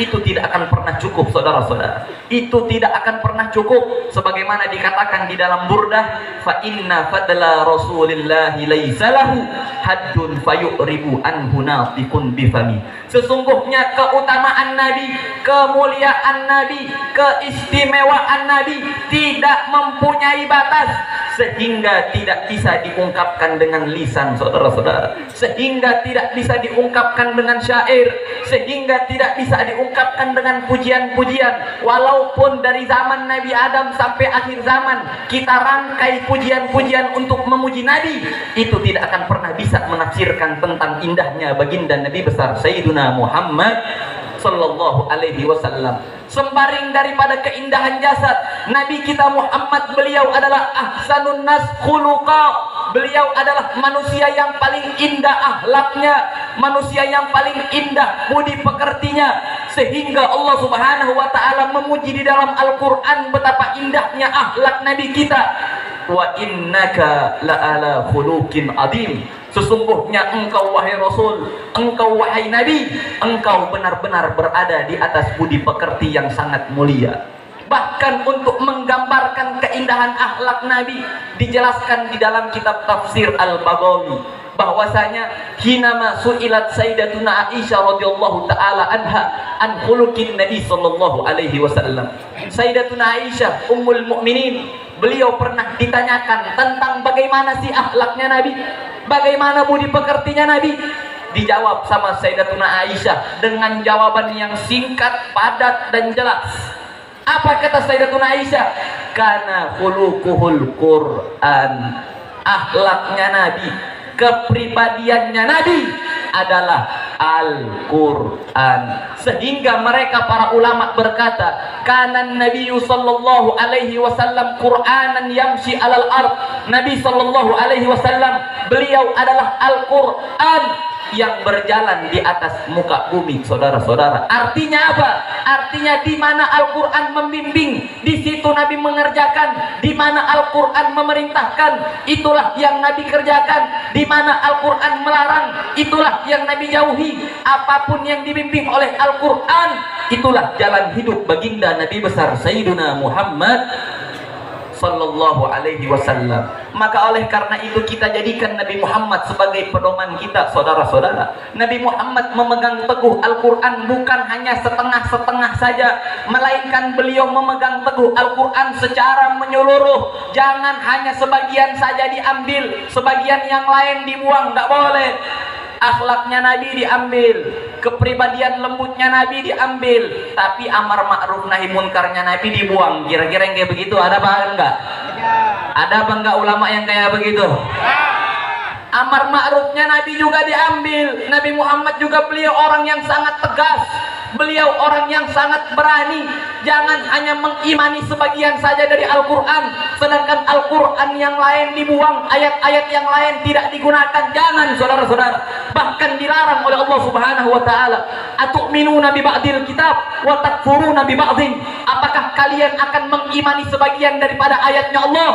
itu tidak akan pernah cukup, saudara-saudara. Itu tidak akan pernah cukup. Sebagaimana dikatakan di dalam Burdah, fa inna fadla rasulillahi laisa lahu haddun fayuribu anhu natiqun bifami. Sesungguhnya keutamaan Nabi, kemuliaan Nabi, keistimewaan Nabi tidak mempunyai batas, sehingga tidak bisa diungkapkan dengan lisan, saudara-saudara, sehingga tidak bisa diungkapkan dengan syair, sehingga tidak bisa diungkapkan dengan pujian-pujian. Walaupun dari zaman Nabi Adam sampai akhir zaman kita rangkai pujian-pujian untuk memuji Nabi, itu tidak akan pernah bisa menafsirkan tentang indahnya baginda Nabi besar Sayyiduna Muhammad sallallahu alaihi wasallam. Sembaring daripada keindahan jasad Nabi kita Muhammad, beliau adalah ahsanun nas khuluqa. Beliau adalah manusia yang paling indah akhlaknya, manusia yang paling indah budi pekertinya, sehingga Allah Subhanahu wa taala memuji di dalam Al-Qur'an betapa indahnya akhlak Nabi kita. Wa innaka la'ala khuluqin adim. Sesungguhnya engkau wahai Rasul, engkau wahai Nabi, engkau benar-benar berada di atas budi pekerti yang sangat mulia. Bahkan untuk menggambarkan keindahan akhlak Nabi dijelaskan di dalam kitab tafsir Al-Baghawi, bahwasanya hinama su'ilat Sayyidatuna Aisyah radhiyallahu taala anha an khuluqin Nabi sallallahu alaihi wasallam. Sayyidatuna Aisyah ummul mukminin, beliau pernah ditanyakan tentang bagaimana sih akhlaknya Nabi, bagaimana budi pekertinya Nabi. Dijawab sama Sayyidatuna Aisyah dengan jawaban yang singkat, padat dan jelas. Apa kata Sayyidatuna Aisyah? Kana khuluquhul Qur'an. Akhlaknya Nabi, kepribadiannya Nabi adalah Al-Quran. Sehingga mereka para ulama berkata, kanan Nabi sallallahu alaihi wasallam Qur'anan yamshi alal ard. Nabi sallallahu alaihi wasallam, beliau adalah Al-Quran yang berjalan di atas muka bumi, saudara-saudara. Artinya apa? Artinya di mana Al-Quran membimbing, di situ Nabi mengerjakan. Di mana Al-Quran memerintahkan, itulah yang Nabi kerjakan. Di mana Al-Quran melarang, itulah yang Nabi jauhi. Apapun yang dibimbing oleh Al-Quran, itulah jalan hidup baginda Nabi besar Sayyiduna Muhammad sallallahu alaihi wasallam. Maka oleh karena itu kita jadikan Nabi Muhammad sebagai pedoman kita, saudara-saudara. Nabi Muhammad memegang teguh Al-Quran bukan hanya setengah-setengah saja, melainkan beliau memegang teguh Al-Quran secara menyeluruh. Jangan hanya sebagian saja diambil, sebagian yang lain dibuang, nggak boleh. Akhlaknya Nabi diambil, kepribadian lembutnya Nabi diambil, tapi amar ma'ruf nahi munkarnya Nabi dibuang. Kira-kira yang kayak begitu ada apa enggak? Ada apa enggak ulama yang kayak begitu? Amar ma'rufnya Nabi juga diambil. Nabi Muhammad juga beliau orang yang sangat tegas, beliau orang yang sangat berani. Jangan hanya mengimani sebagian saja dari Al-Quran, sedangkan Al-Quran yang lain dibuang, ayat-ayat yang lain tidak digunakan. Jangan, saudara-saudara. Bahkan dilarang oleh Allah Subhanahu wa taala, atu'minuna bi ba'dil kitab wa takfuruna bi ba'din. Apakah kalian akan mengimani sebagian daripada ayatnya Allah,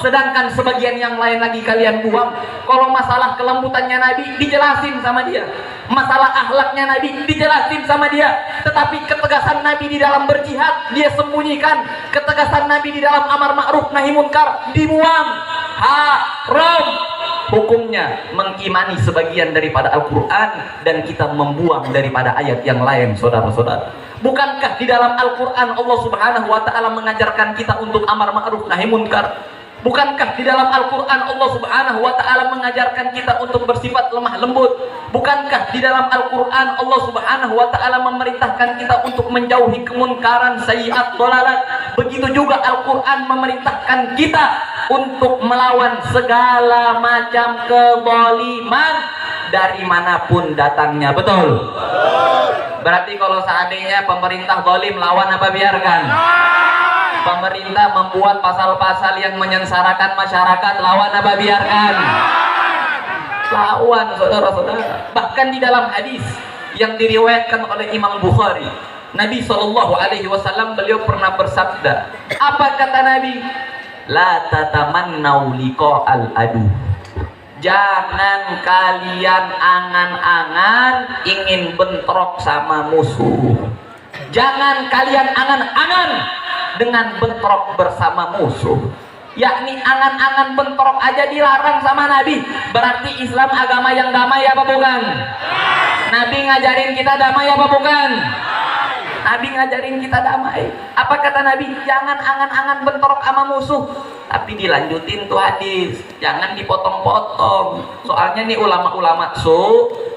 sedangkan sebagian yang lain lagi kalian buang? Kalau masalah kelembutannya Nabi dijelasin sama dia, masalah akhlaknya Nabi dijelasin sama dia, tetapi ketegasan Nabi di dalam berjihad dia sembunyikan. Ketegasan Nabi di dalam amar ma'ruf nahi munkar dibuang. Haram hukumnya mengimani sebagian daripada Al-Quran dan kita membuang daripada ayat yang lain, saudara-saudara. Bukankah di dalam Al-Quran Allah Subhanahu wa ta'ala mengajarkan kita untuk amar ma'ruf nahi munkar? Bukankah di dalam Al-Quran Allah Subhanahu wa ta'ala mengajarkan kita untuk bersifat lemah lembut? Bukankah di dalam Al-Quran Allah Subhanahu wa ta'ala memerintahkan kita untuk menjauhi kemunkaran, sayyi'at, dhalalat? Begitu juga Al-Quran memerintahkan kita untuk melawan segala macam kezaliman dari manapun datangnya. Betul? Berarti kalau seandainya pemerintah zalim, lawan apa biarkan? Pemerintah membuat pasal-pasal yang menyengsarakan masyarakat, lawan apa biarkan? Lawan, saudara-saudara. Bahkan di dalam hadis yang diriwayatkan oleh Imam Bukhari, Nabi SAW beliau pernah bersabda, apa kata Nabi? La tatamannau liqa'al adu. Jangan kalian angan-angan ingin bentrok sama musuh. Jangan kalian angan-angan dengan bentrok bersama musuh. Yakni angan-angan bentrok aja dilarang sama Nabi. Berarti Islam agama yang damai apa bukan? Nabi ngajarin kita damai apa bukan? Nabi ngajarin kita damai. Apa kata Nabi? Jangan angan-angan bentrok sama musuh. Tapi dilanjutin tuh hadis, jangan dipotong-potong. Soalnya nih ulama-ulama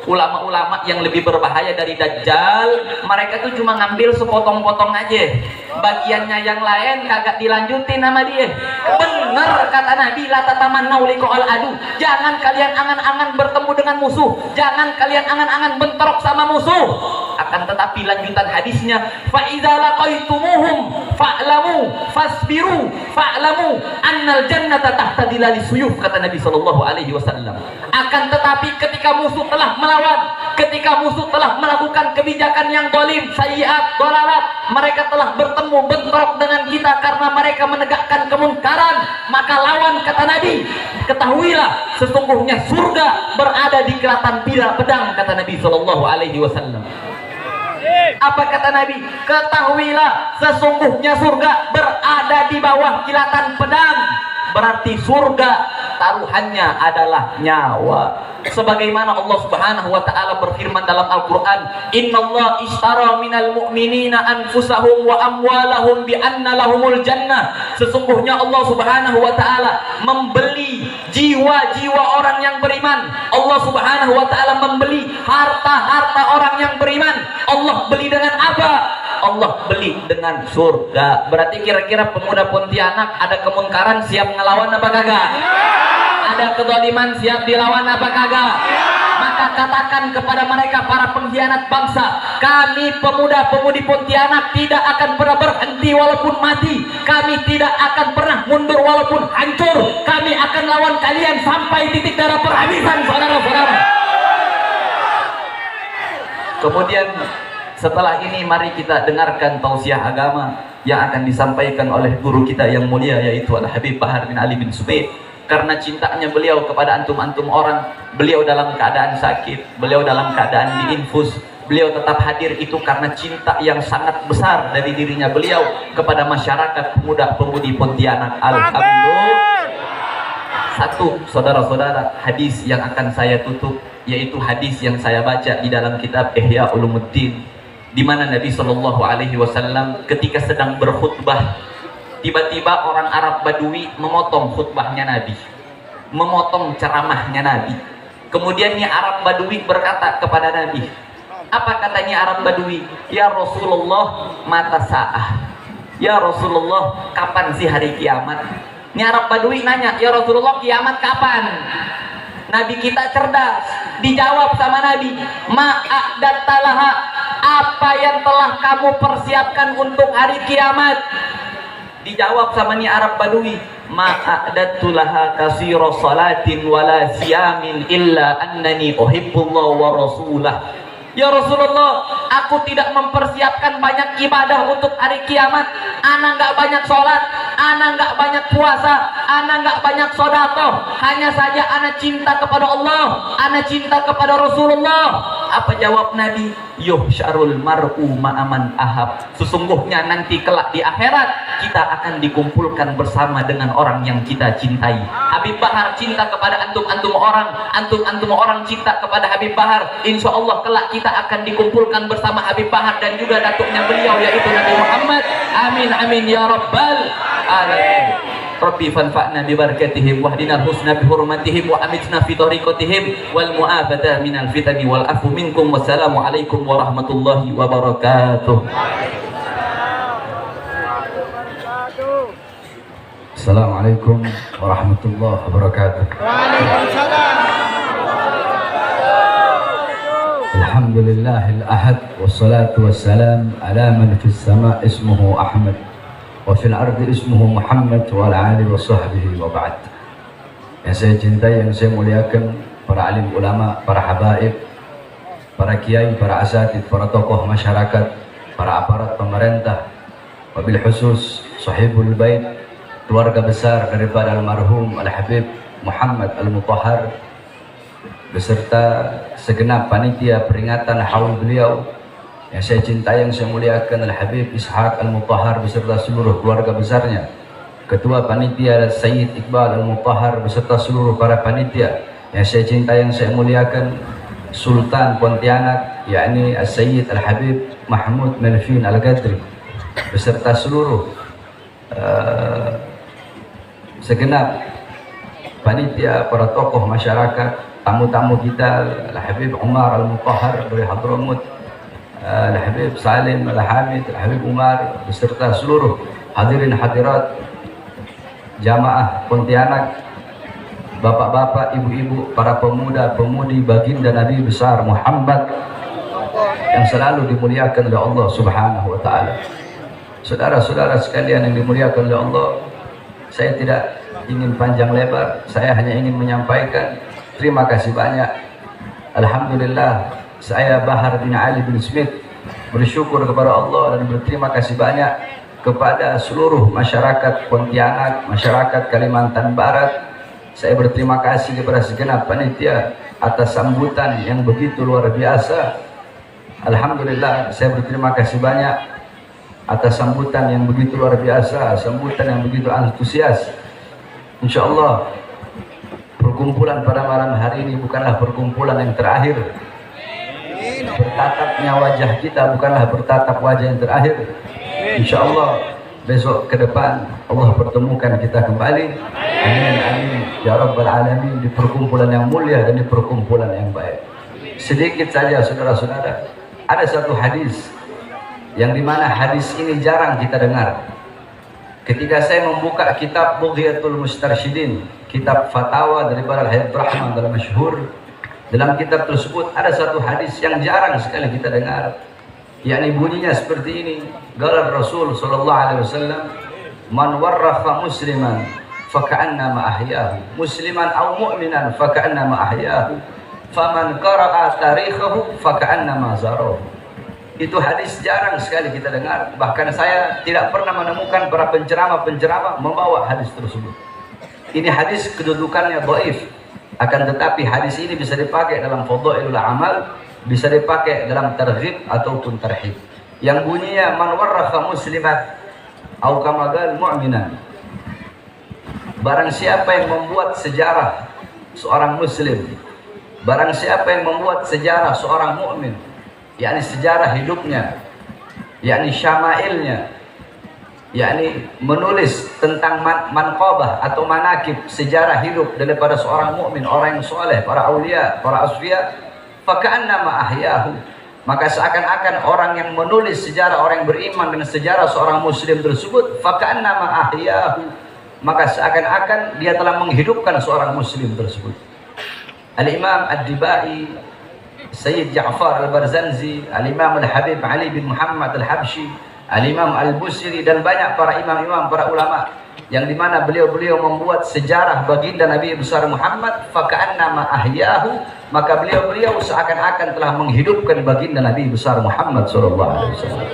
ulama-ulama yang lebih berbahaya dari Dajjal, mereka tuh cuma ngambil sepotong-potong aja. Bagiannya yang lain kagak dilanjutin sama dia. Bener kata Nabi, la tatamannau liqa'al adu. Jangan kalian angan-angan bertemu dengan musuh. Jangan kalian angan-angan bentrok sama musuh. Akan tetapi lanjutan hadisnya, fa idza laqaitumuhum fa'lamu fasbiru fa'lamu annal jannata tahta dilali suyuf, kata Nabi SAW. Akan tetapi ketika musuh telah melawan, ketika musuh telah melakukan kebijakan yang zalim, sayyiat, dalalat, mereka telah bertemu bentrok dengan kita karena mereka menegakkan kemungkaran, maka lawan, kata Nabi. Ketahuilah sesungguhnya surga berada di kilatan pedang, kata Nabi SAW. Apa kata Nabi? Ketahuilah sesungguhnya surga berada di bawah kilatan pedang. Berarti surga taruhannya adalah nyawa. Sebagaimana Allah Subhanahu wa taala berfirman dalam Al-Qur'an, "Innallaha ishtara minal mu'minina anfusahum wa amwalahum bi anna lahumul jannah." Sesungguhnya Allah Subhanahu wa taala membeli jiwa-jiwa orang yang beriman. Allah Subhanahu wa taala membeli harta-harta orang yang beriman. Allah beli dengan apa? Allah beli dengan surga. Berarti kira-kira pemuda Pontianak ada kemungkaran siap ngelawan apa kagak? Ada kezaliman siap dilawan apa kagak? Maka katakan kepada mereka para pengkhianat bangsa, kami pemuda-pemudi Pontianak tidak akan pernah berhenti walaupun mati. Kami tidak akan pernah mundur walaupun hancur. Kami akan lawan kalian sampai titik darah perhabisan, saudara-saudara. Kemudian setelah ini mari kita dengarkan tausiah agama yang akan disampaikan oleh guru kita yang mulia, yaitu Al-Habib Bahar bin Ali bin Subaid. Karena cintanya beliau kepada antum-antum orang, beliau dalam keadaan sakit, beliau dalam keadaan diinfus, beliau tetap hadir itu karena cinta yang sangat besar dari dirinya beliau kepada masyarakat pemuda-pemudi Pontianak. Alhamdulillah. Satu, saudara-saudara, hadis yang akan saya tutup yaitu hadis yang saya baca di dalam kitab Ihya Ulumuddin, di mana Nabi SAW ketika sedang berkhutbah, tiba-tiba orang Arab Badui memotong khutbahnya Nabi, memotong ceramahnya Nabi. Kemudian nih Arab Badui berkata kepada Nabi, apa katanya Arab Badui? Ya Rasulullah, mata sa'ah. Ya Rasulullah, kapan sih hari kiamat? Nih Arab Badui nanya, ya Rasulullah, kiamat kapan? Nabi kita cerdas, dijawab sama Nabi, ma'adattalaha, apa yang telah kamu persiapkan untuk hari kiamat? Dijawab sama nih Arab Badui, ma'adattulaha kasira salatin wala siyamin illa annani uhibbullah wa rasulah. Ya Rasulullah, aku tidak mempersiapkan banyak ibadah untuk hari kiamat. Ana nggak banyak sholat, ana nggak banyak puasa, ana nggak banyak sodakoh. Hanya saja ana cinta kepada Allah, ana cinta kepada Rasulullah. Apa jawab Nabi? Yuhsyarul mar'u ma'aman ahab. Sesungguhnya nanti kelak di akhirat kita akan dikumpulkan bersama dengan orang yang kita cintai. Habib Bahar cinta kepada antum-antum orang, antum-antum orang cinta kepada Habib Bahar. Insya Allah kelak kita akan dikumpulkan bersama Habib Bahar dan juga datuknya beliau yaitu Nabi Muhammad. Amin amin ya rabbal alamin. Rabbi fanfa'na bi barakatihim wahdina husna bi hurmatihim wa amitna fi tariqatihim wal mu'afata minal fitani wal afu minkum. Wassalamu alaikum warahmatullahi wabarakatuh. Assalamualaikum warahmatullahi wabarakatuh. Alhamdulillahil ahad wassalatu wassalam ala man fis sama' ismuhu Ahmad wa fil ardi ismuhu Muhammad wa ala alihi wa sahbihi wa ba'd. Yang saya cintai, yang saya muliakan, para alim ulama, para habaib, para kiai, para asatid, para tokoh masyarakat, para aparat pemerintah, wabil khusus sahibul bait, keluarga besar daripada almarhum Al-Habib Muhammad Al-Mutahhar, beserta segenap panitia peringatan haul beliau yang saya cintai, yang saya muliakan, Al-Habib Ishaq Al-Mutahhar beserta seluruh keluarga besarnya, Ketua Panitia Sayyid Iqbal Al-Mutahhar beserta seluruh para panitia yang saya cintai, yang saya muliakan, Sultan Pontianak yakni Sayyid Al-Habib Mahmud Melvin Al-Gadri beserta seluruh segenap panitia, para tokoh masyarakat, tamu-tamu kita, Al-Habib Umar Al-Mutahhar dari Hadramut, Al-Habib Salim Al-Hamid, Al-Habib Umar beserta seluruh hadirin hadirat jamaah Pontianak, bapak-bapak, ibu-ibu, para pemuda, pemudi baginda Nabi besar Muhammad yang selalu dimuliakan oleh Allah Subhanahu wa taala. Saudara-saudara sekalian yang dimuliakan oleh Allah, saya tidak ingin panjang lebar, saya hanya ingin menyampaikan terima kasih banyak. Alhamdulillah, saya Bahar bin Ali bin Smith bersyukur kepada Allah dan berterima kasih banyak kepada seluruh masyarakat Pontianak, masyarakat Kalimantan Barat. Saya berterima kasih kepada segenap panitia atas sambutan yang begitu luar biasa. Alhamdulillah, saya berterima kasih banyak atas sambutan yang begitu luar biasa, sambutan yang begitu antusias. Insya Allah perkumpulan pada malam hari ini bukanlah perkumpulan yang terakhir. Bertatapnya wajah kita bukanlah bertatap wajah yang terakhir. Insya Allah besok ke depan Allah pertemukan kita kembali. Amin, amin ya rabbal alamin, di perkumpulan yang mulia dan di perkumpulan yang baik. Sedikit saja saudara-saudara, ada satu hadis yang dimana hadis ini jarang kita dengar. Ketika saya membuka kitab Bughyatul Mustarsyidin, kitab fatwa daripada Al-Habib Rahman dalam masyhur, dalam kitab tersebut ada satu hadis yang jarang sekali kita dengar, yakni bunyinya seperti ini. Qala Rasul sallallahu alaihi wasallam, man warrafa musliman faka'annama ahyahu, musliman aw mu'minan faka'annama ahyahu, faman qara'a tarikhahu faka'annama zarahu. Itu hadis jarang sekali kita dengar, bahkan saya tidak pernah menemukan para penceramah-penceramah membawa hadis tersebut. Ini hadis kedudukannya dhaif, akan tetapi hadis ini bisa dipakai dalam fadhailul amal, bisa dipakai dalam targhib ataupun tarhib, yang bunyinya man warrafa muslimat au kama qala mu'minan. Barang siapa yang membuat sejarah seorang muslim, barang siapa yang membuat sejarah seorang mukmin, yakni sejarah hidupnya, yakni syama'ilnya, yakni menulis tentang manqabah atau manakib sejarah hidup daripada seorang mukmin, orang yang soleh, para aulia, para asfiya, faka'annama ahyahu, maka seakan-akan orang yang menulis sejarah orang yang beriman dengan sejarah seorang muslim tersebut, faka'annama ahyahu, maka seakan-akan dia telah menghidupkan seorang muslim tersebut. Al-Imam Ad-Dibai, Sayyid Ja'far Al-Barzanzi, Al-Imam Al-Habib Ali bin Muhammad Al-Habsyi, Al-Imam Al-Busiri, dan banyak para imam-imam, para ulama, yang dimana beliau-beliau membuat sejarah baginda Nabi besar Muhammad, faka'annama ahyahu, maka beliau-beliau seakan-akan telah menghidupkan baginda Nabi besar Muhammad sallallahu alaihi wasallam.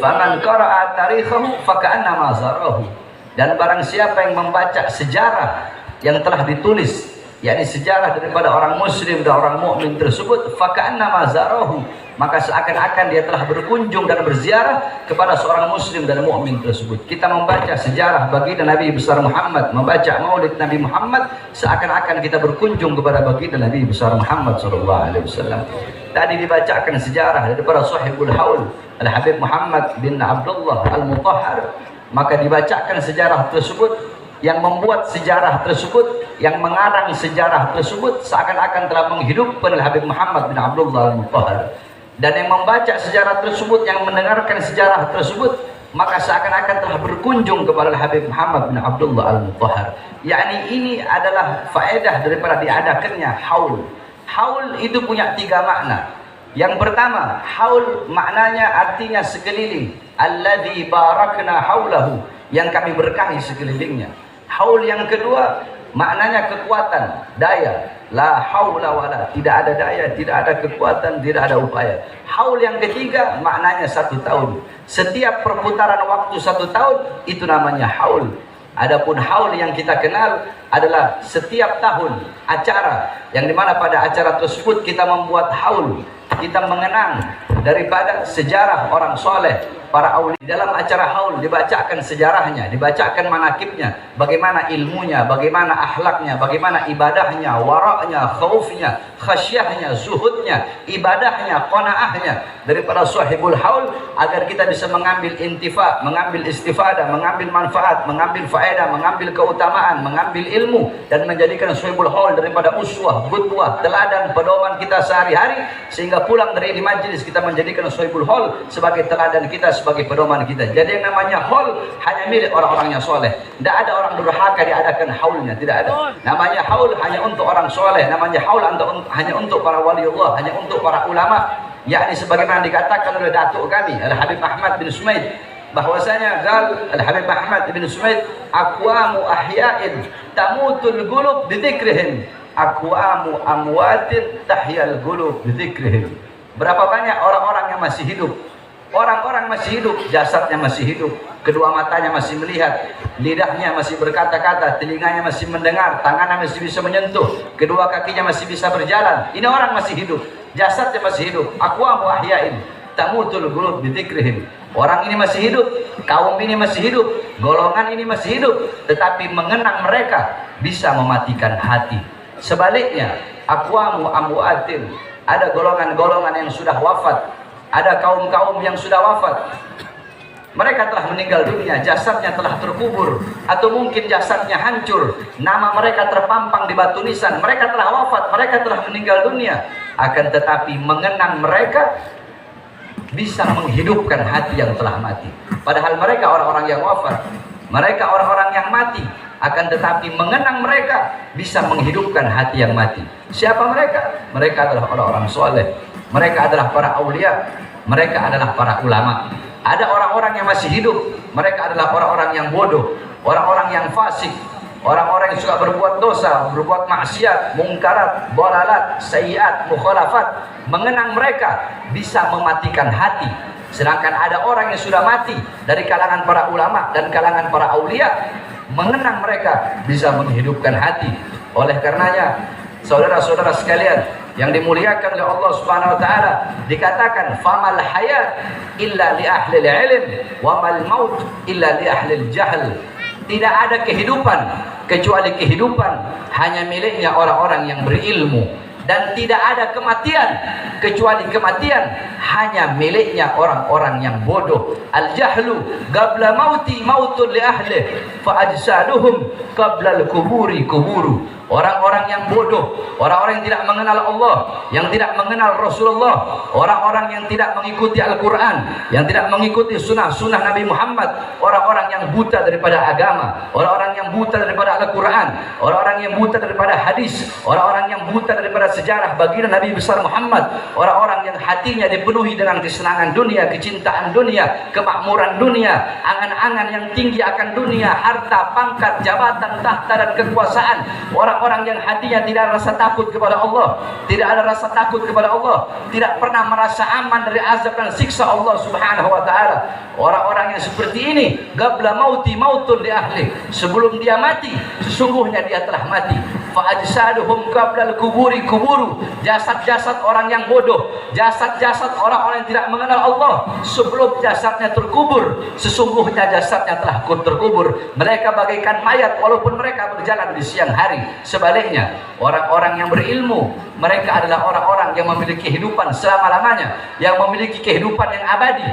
Faman qara'a tarikhahu faka'annama zarahu, dan barang siapa yang membaca sejarah yang telah ditulis, yakni sejarah daripada orang muslim dan orang mukmin tersebut, faka'annama zarahu, maka seakan-akan dia telah berkunjung dan berziarah kepada seorang muslim dan mukmin tersebut. Kita membaca sejarah baginda Nabi besar Muhammad, membaca maulid Nabi Muhammad, seakan-akan kita berkunjung kepada baginda Nabi besar Muhammad sallallahu alaihi wasallam. Tadi dibacakan sejarah daripada sahibul haul Al-Habib Muhammad bin Abdullah Al-Mutahhar, maka dibacakan sejarah tersebut, yang membuat sejarah tersebut, yang mengarang sejarah tersebut, seakan-akan telah menghidupkan Al-Habib Muhammad bin Abdullah Al-Mutahhar. Dan yang membaca sejarah tersebut, yang mendengarkan sejarah tersebut, maka seakan-akan telah berkunjung kepada Al-Habib Muhammad bin Abdullah Al-Mutahhar. Yakni ini adalah faedah daripada diadakannya haul. Haul itu punya 3 makna. Yang pertama, haul maknanya artinya sekeliling, alladzi barakna haulahu, yang kami berkahi sekelilingnya. Haul yang kedua maknanya kekuatan, daya. La haula wala, tidak ada daya, tidak ada kekuatan, tidak ada upaya. Haul yang ketiga maknanya 1 tahun. Setiap perputaran waktu 1 tahun itu namanya haul. Adapun haul yang kita kenal adalah setiap tahun acara yang dimana pada acara tersebut kita membuat haul, kita mengenang daripada sejarah orang soleh, para awli. Dalam acara haul dibacakan sejarahnya, dibacakan manakibnya, bagaimana ilmunya, bagaimana akhlaknya, bagaimana ibadahnya, waraknya, khaufnya, khasyahnya, zuhudnya, ibadahnya, qanaahnya daripada sahibul haul, agar kita bisa mengambil intifa, mengambil istifadah, mengambil manfaat, mengambil faedah, mengambil keutamaan, mengambil ilmu, dan menjadikan sahibul haul daripada uswah, qudwah, teladan, pedoman kita sehari-hari, sehingga pulang dari majlis kita menjadikan sahibul haul sebagai teladan kita, sebagai pedoman kita. Jadi yang namanya haul hanya milik orang-orang yang soleh. Tidak ada orang durhaka diadakan haulnya, tidak ada. Namanya haul hanya untuk orang soleh, namanya haul hanya untuk para waliullah, hanya untuk para ulama. Yakni sebagaimana dikatakan oleh datuk kami Al-Habib Ahmad bin Sumaid, bahwasanya Al-Habib Ahmad bin Sumaid, aqwamu ahya'in tamutul qulub bidzikrihim, aqwamu amwatin tahyal qulub bidzikrihim. Berapa banyak orang-orang yang masih hidup. Orang-orang masih hidup, jasadnya masih hidup, kedua matanya masih melihat, lidahnya masih berkata-kata, telinganya masih mendengar, tangannya masih bisa menyentuh, kedua kakinya masih bisa berjalan. Ini orang masih hidup, jasadnya masih hidup. Aqwamu ahya'in tamutul qulub bidzikrihim. Orang ini masih hidup, kaum ini masih hidup, golongan ini masih hidup, tetapi mengenang mereka bisa mematikan hati. Sebaliknya, aqwamu amwatin, ada golongan-golongan yang sudah wafat, ada kaum-kaum yang sudah wafat, mereka telah meninggal dunia, jasadnya telah terkubur, atau mungkin jasadnya hancur, nama mereka terpampang di batu nisan, mereka telah wafat, mereka telah meninggal dunia. Akan tetapi mengenang mereka bisa menghidupkan hati yang telah mati. Padahal mereka orang-orang yang wafat, mereka orang-orang yang mati, akan tetapi mengenang mereka bisa menghidupkan hati yang mati. Siapa mereka? Mereka adalah orang-orang soleh, mereka adalah para aulia, mereka adalah para ulama. Ada orang-orang yang masih hidup, mereka adalah orang-orang yang bodoh, orang-orang yang fasik, orang-orang yang suka berbuat dosa, berbuat maksiat, mungkarat, dalalat, sayyiat, mukhalafat. Mengenang mereka bisa mematikan hati. Sedangkan ada orang yang sudah mati dari kalangan para ulama dan kalangan para aulia, mengenang mereka bisa menghidupkan hati. Oleh karenanya, saudara-saudara sekalian yang dimuliakan oleh Allah Subhanahu wa taala, dikatakan famal hayat illa li ahli ilm wa mal maut illa li ahli jahl. Tidak ada kehidupan kecuali kehidupan hanya miliknya orang-orang yang berilmu, dan tidak ada kematian kecuali kematian hanya miliknya orang-orang yang bodoh. Al-jahlu qabla mauti mautun li ahli fa ajsaduhum qabla al-kuburi kuburu. Orang-orang yang bodoh, orang-orang yang tidak mengenal Allah, yang tidak mengenal Rasulullah, orang-orang yang tidak mengikuti Al-Quran, yang tidak mengikuti sunnah-sunnah Nabi Muhammad, orang-orang yang buta daripada agama, orang-orang yang buta daripada Al-Quran, orang-orang yang buta daripada hadis, orang-orang yang buta daripada sejarah baginda Nabi besar Muhammad, orang-orang yang hatinya dipenuhi dengan kesenangan dunia, kecintaan dunia, kemakmuran dunia, angan-angan yang tinggi akan dunia, harta, pangkat, jabatan, tahta, dan kekuasaan. Orang-orang yang hatinya tidak rasa takut kepada Allah, tidak ada rasa takut kepada Allah, tidak pernah merasa aman dari azab dan siksa Allah Subhanahu wa taala. Orang-orang yang seperti ini, qabla mauti mautun li ahli, sebelum dia mati sesungguhnya dia telah mati. Fa ajsaduhum qabla al-kuburi kuburu, jasad-jasad orang yang bodoh, jasad-jasad orang-orang yang tidak mengenal Allah, sebelum jasadnya terkubur sesungguhnya jasadnya telah terkubur. Mereka bagaikan mayat walaupun mereka berjalan di siang hari. Sebaliknya, orang-orang yang berilmu, mereka adalah orang-orang yang memiliki kehidupan selama-lamanya, yang memiliki kehidupan yang abadi.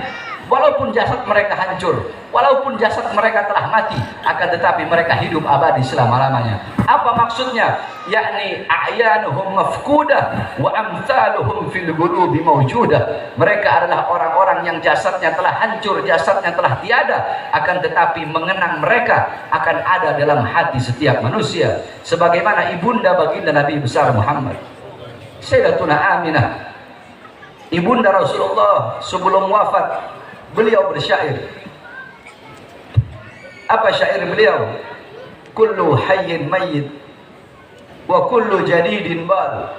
Walaupun jasad mereka hancur, walaupun jasad mereka telah mati, akan tetapi mereka hidup abadi selama-lamanya. Apa maksudnya? Yakni a'yanuhum mafkudah wa amthaluhum fil qulubi mawjudah. Mereka adalah orang-orang yang jasadnya telah hancur, jasadnya telah tiada, akan tetapi mengenang mereka akan ada dalam hati setiap manusia. Sebagaimana ibunda baginda Nabi besar Muhammad, Sayyidatuna Aminah, ibunda Rasulullah, sebelum wafat beliau bersyair. Apa syair beliau? Kullu hayyin mayyit wa kullu jadidin bal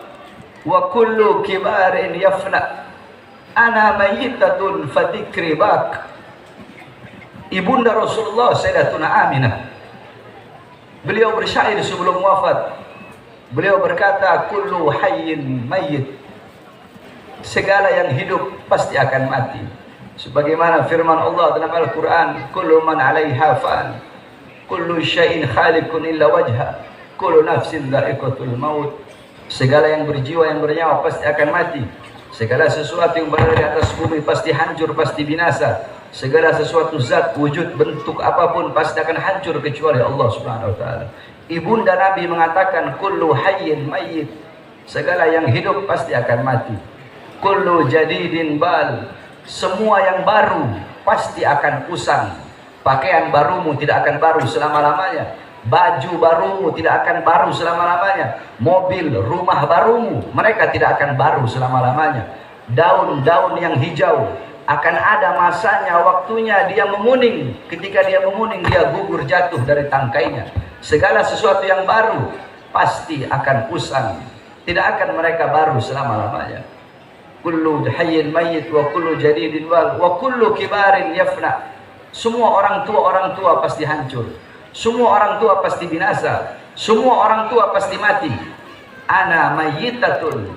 wa kullu kibarin yafna ana mayyitatun fadikri bak. Ibunda Rasulullah Sayyidatuna Aminah, beliau bersyair sebelum wafat. Beliau berkata, kullu hayyin mayyit, segala yang hidup pasti akan mati. Sebagaimana firman Allah dalam Al-Quran, kullu man 'alaiha fan, kullu syai'in khaliqun illa wajha, kullu nafsin dha'iqatul maut. Segala yang berjiwa, yang bernyawa pasti akan mati. Segala sesuatu yang berada di atas bumi pasti hancur, pasti binasa. Segala sesuatu zat, wujud, bentuk apapun pasti akan hancur kecuali Allah Subhanahu wa taala. Ibunda Nabi mengatakan kullu hayyin mayyit, segala yang hidup pasti akan mati. Kullu jadidin bal, semua yang baru pasti akan usang. Pakaian barumu tidak akan baru selama-lamanya. Baju barumu tidak akan baru selama-lamanya. Mobil, rumah barumu, mereka tidak akan baru selama-lamanya. Daun-daun yang hijau akan ada masanya, waktunya dia menguning. Ketika dia menguning, dia gugur jatuh dari tangkainya. Segala sesuatu yang baru pasti akan usang, tidak akan mereka baru selama-lamanya. Kullu hayyin mayyit wa kullu jadidin wal wa kullu kibarin yafna. Semua orang tua pasti hancur. Semua orang tua pasti binasa. Semua orang tua pasti mati. Ana mayyitatun,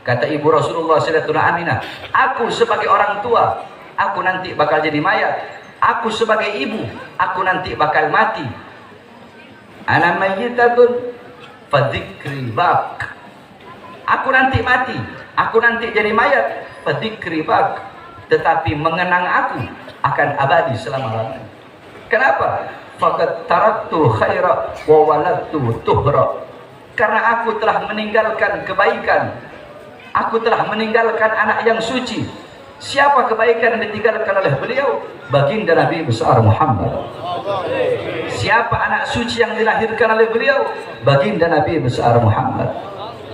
kata ibu Rasulullah Sayyidatuna Aminah, aku sebagai orang tua, aku nanti bakal jadi mayat. Aku sebagai ibu, aku nanti bakal mati. Ana mayyitatun fadzikri bak, aku nanti mati, aku nanti jadi mayat. Fadzikri bak, tetapi mengenang aku akan abadi selama-lamanya. Kenapa? Faqad taraktu khaira wa waladtu tuhra, karena aku telah meninggalkan kebaikan, aku telah meninggalkan anak yang suci. Siapa kebaikan yang ditinggalkan oleh beliau? Baginda Nabi besar Muhammad. Siapa anak suci yang dilahirkan oleh beliau? Baginda Nabi besar Muhammad.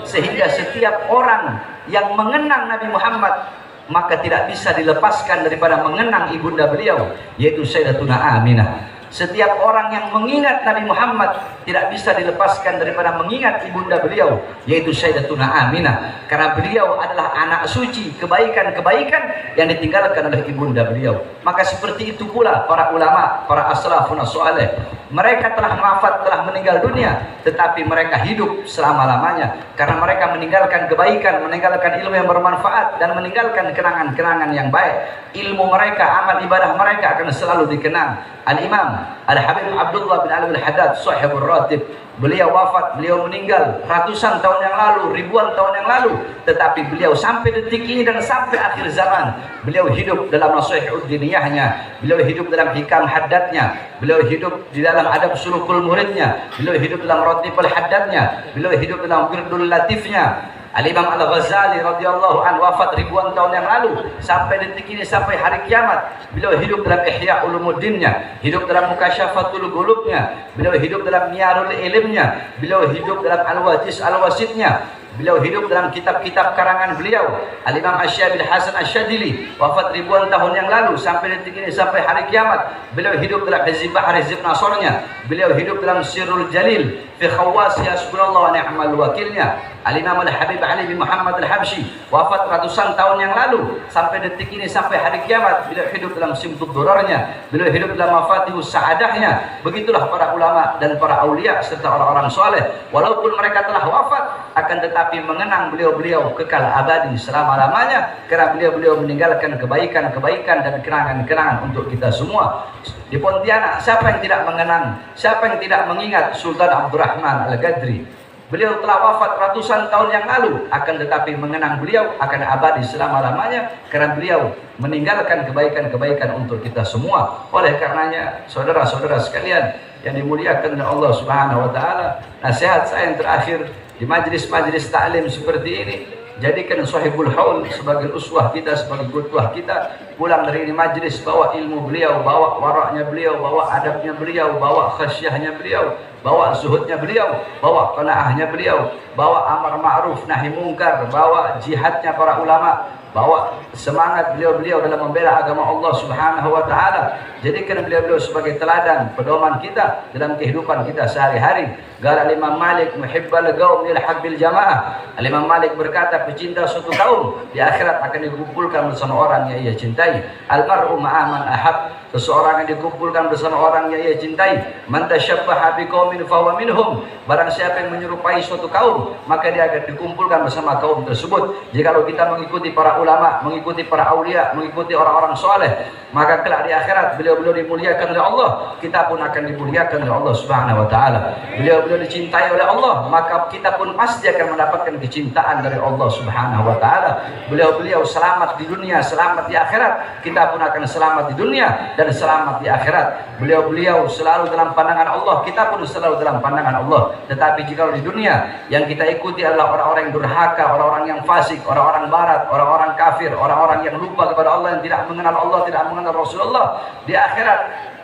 Sehingga setiap orang yang mengenang Nabi Muhammad, maka tidak bisa dilepaskan daripada mengenang ibunda beliau, yaitu Sayyidatuna Aminah. Setiap orang yang mengingat Nabi Muhammad tidak bisa dilepaskan daripada mengingat ibunda beliau, yaitu Sayyidatuna Aminah. Karena beliau adalah anak suci, kebaikan-kebaikan yang ditinggalkan oleh ibunda beliau. Maka seperti itu pula para ulama, para as-salafun as-salih. Mereka telah wafat, telah meninggal dunia, tetapi mereka hidup selama-lamanya. Karena mereka meninggalkan kebaikan, meninggalkan ilmu yang bermanfaat, dan meninggalkan kenangan-kenangan yang baik. Ilmu mereka, amal ibadah mereka akan selalu dikenang. Al-Imam Al-Habib Abdullah bin Ali Al-Haddad Sahibul Ratib, beliau wafat, beliau meninggal ratusan tahun yang lalu, ribuan tahun yang lalu, tetapi beliau sampai detik ini dan sampai akhir zaman, beliau hidup dalam nasihat diniyahnya, beliau hidup dalam hikam haddadnya, beliau hidup di dalam adab sulukul muridnya, beliau hidup dalam ratibul haddadnya, beliau hidup dalam wirdul latifnya. Al-Imam Al-Ghazali radhiyallahu anhu wafat ribuan tahun yang lalu, sampai detik ini, sampai hari kiamat beliau hidup dalam Ihya Ulumuddinnya, hidup dalam Mukasyafatul Qulubnya, beliau hidup dalam Miyarul Ilmnya, beliau hidup dalam Al-Wajis Al-Wasitnya, beliau hidup dalam kitab-kitab karangan beliau. Al-Imam Asy-Syabil Hasan Asy-Syadili wafat ribuan tahun yang lalu, sampai detik ini, sampai hari kiamat beliau hidup dalam Hizib Bahar Hizib Nasornya, beliau hidup dalam Sirrul Jalil fi khawasi hasbunallah wa ni'mal wakilnya. Al-Imam Al-Habib Ali bin Muhammad Al-Habsyi wafat ratusan tahun yang lalu, sampai detik ini, sampai hari kiamat beliau hidup dalam Simtud Durarnya, beliau hidup dalam Mafatihus Sa'adahnya. Begitulah para ulama dan para aulia serta orang-orang soleh, walaupun mereka telah wafat, akan tetapi mengenang beliau-beliau kekal abadi selama-lamanya, karena beliau-beliau meninggalkan kebaikan-kebaikan dan kenangan-kenangan untuk kita semua. Di Pontianak, siapa yang tidak mengenang, siapa yang tidak mengingat Sultan Abdurrahman Al-Ghadri? Beliau telah wafat ratusan tahun yang lalu, akan tetapi mengenang beliau akan abadi selama-lamanya, karena beliau meninggalkan kebaikan-kebaikan untuk kita semua. Oleh karenanya, saudara-saudara sekalian yang dimuliakan oleh Allah Subhanahu wa taala, nasihat saya yang terakhir di majelis-majelis taklim seperti ini, jadikan Sahibul Haul sebagai uswah kita, sebagai qudwah kita. Pulang dari ini majelis, bawa ilmu beliau, bawa waraknya beliau, bawa adabnya beliau, bawa khasyahnya beliau, bawa zuhudnya beliau, bawa qanaahnya beliau, bawa amar ma'ruf nahi mungkar, bawa jihadnya para ulama, bawa semangat beliau-beliau dalam membela agama Allah Subhanahu wa taala. Jadikan beliau-beliau sebagai teladan pedoman kita dalam kehidupan kita sehari-hari. Gara Imam Malik muhibbal qaum yalhaq bil jamaah. Imam Malik berkata, pecinta suatu kaum di akhirat akan dikumpulkan bersama orang yang ia cintai. Al mar'u ma'a man ahab. Seseorang yang dikumpulkan bersama orang yang ia cintai. Man tashabbaha biqaumin fahuwa minhum. Barang siapa yang menyerupai suatu kaum, maka dia akan dikumpulkan bersama kaum tersebut. Jikalau kita mengikuti para ulama, mengikuti para aulia, mengikuti orang-orang soleh, maka kelak di akhirat beliau-beliau dimuliakan oleh Allah, kita pun akan dimuliakan oleh Allah Subhanahu wa taala. Beliau-beliau dicintai oleh Allah, maka kita pun pasti akan mendapatkan kecintaan dari Allah Subhanahu wa taala. Beliau-beliau selamat di dunia, selamat di akhirat, kita pun akan selamat di dunia dan selamat di akhirat. Beliau-beliau selalu dalam pandangan Allah, kita pun selalu dalam pandangan Allah. Tetapi jika di dunia yang kita ikuti adalah orang-orang yang durhaka, orang-orang yang fasik, orang-orang barat, orang-orang kafir, orang-orang yang lupa kepada Allah, yang tidak mengenal Allah, tidak mengenal Rasulullah, di akhirat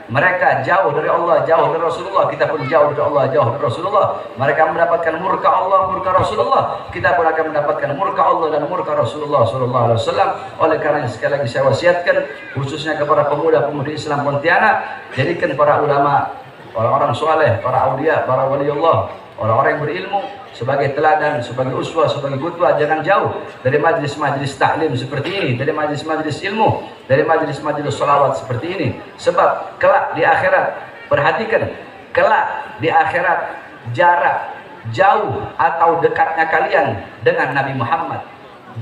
mereka jauh dari Allah, jauh dari Rasulullah, kita pun jauh dari Allah, jauh dari Rasulullah. Mereka mendapatkan murka Allah, murka Rasulullah, kita pun akan mendapatkan murka Allah dan murka Rasulullah sallallahu alaihi wasallam. Oleh karena sekali lagi saya wasiatkan khususnya kepada pemuda-pemudi Islam Pontianak, jadikan para ulama, orang-orang soleh, para aulia, para waliullah, orang-orang yang berilmu sebagai teladan, sebagai uswah, sebagai qudwah. Jangan jauh dari majlis-majlis taklim seperti ini, dari majlis-majlis ilmu, dari majlis-majlis sholawat seperti ini. Sebab kelak di akhirat, perhatikan, kelak di akhirat jarak jauh atau dekatnya kalian dengan Nabi Muhammad,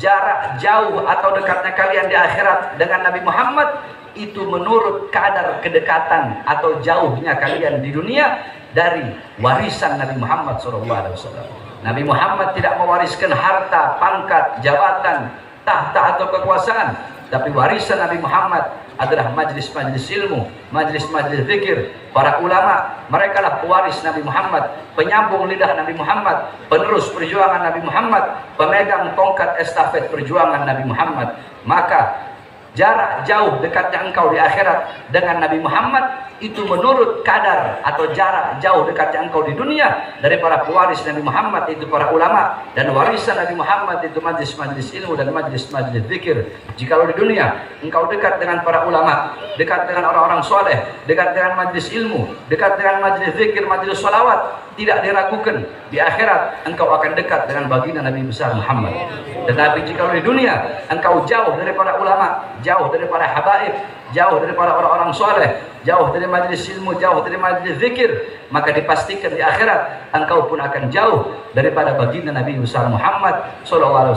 jarak jauh atau dekatnya kalian di akhirat dengan Nabi Muhammad, itu menurut kadar kedekatan atau jauhnya kalian di dunia dari warisan Nabi Muhammad SAW. Nabi Muhammad tidak mewariskan harta, pangkat, jabatan, tahta atau kekuasaan, tapi warisan Nabi Muhammad adalah majlis-majlis ilmu, majlis-majlis zikir. Para ulama, mereka lah pewaris Nabi Muhammad, penyambung lidah Nabi Muhammad, penerus perjuangan Nabi Muhammad, pemegang tongkat estafet perjuangan Nabi Muhammad. Maka jarak jauh dekatnya engkau di akhirat dengan Nabi Muhammad itu menurut kadar atau jarak jauh dekatnya engkau di dunia dari para pewaris Nabi Muhammad, itu para ulama, dan warisan Nabi Muhammad itu majlis-majlis ilmu dan majlis-majlis zikir. Jikalau di dunia engkau dekat dengan para ulama, dekat dengan orang-orang soleh, dekat dengan majlis ilmu, dekat dengan majlis zikir, majlis sholawat, tidak diragukan di akhirat engkau akan dekat dengan baginda Nabi besar Muhammad. Tetapi jikalau di dunia engkau jauh dari para ulama, jauh dari para habaib, jauh dari para orang-orang soleh, jauh dari majlis ilmu, jauh dari majlis zikir, maka dipastikan di akhirat engkau pun akan jauh daripada baginda Nabi besar Muhammad SAW.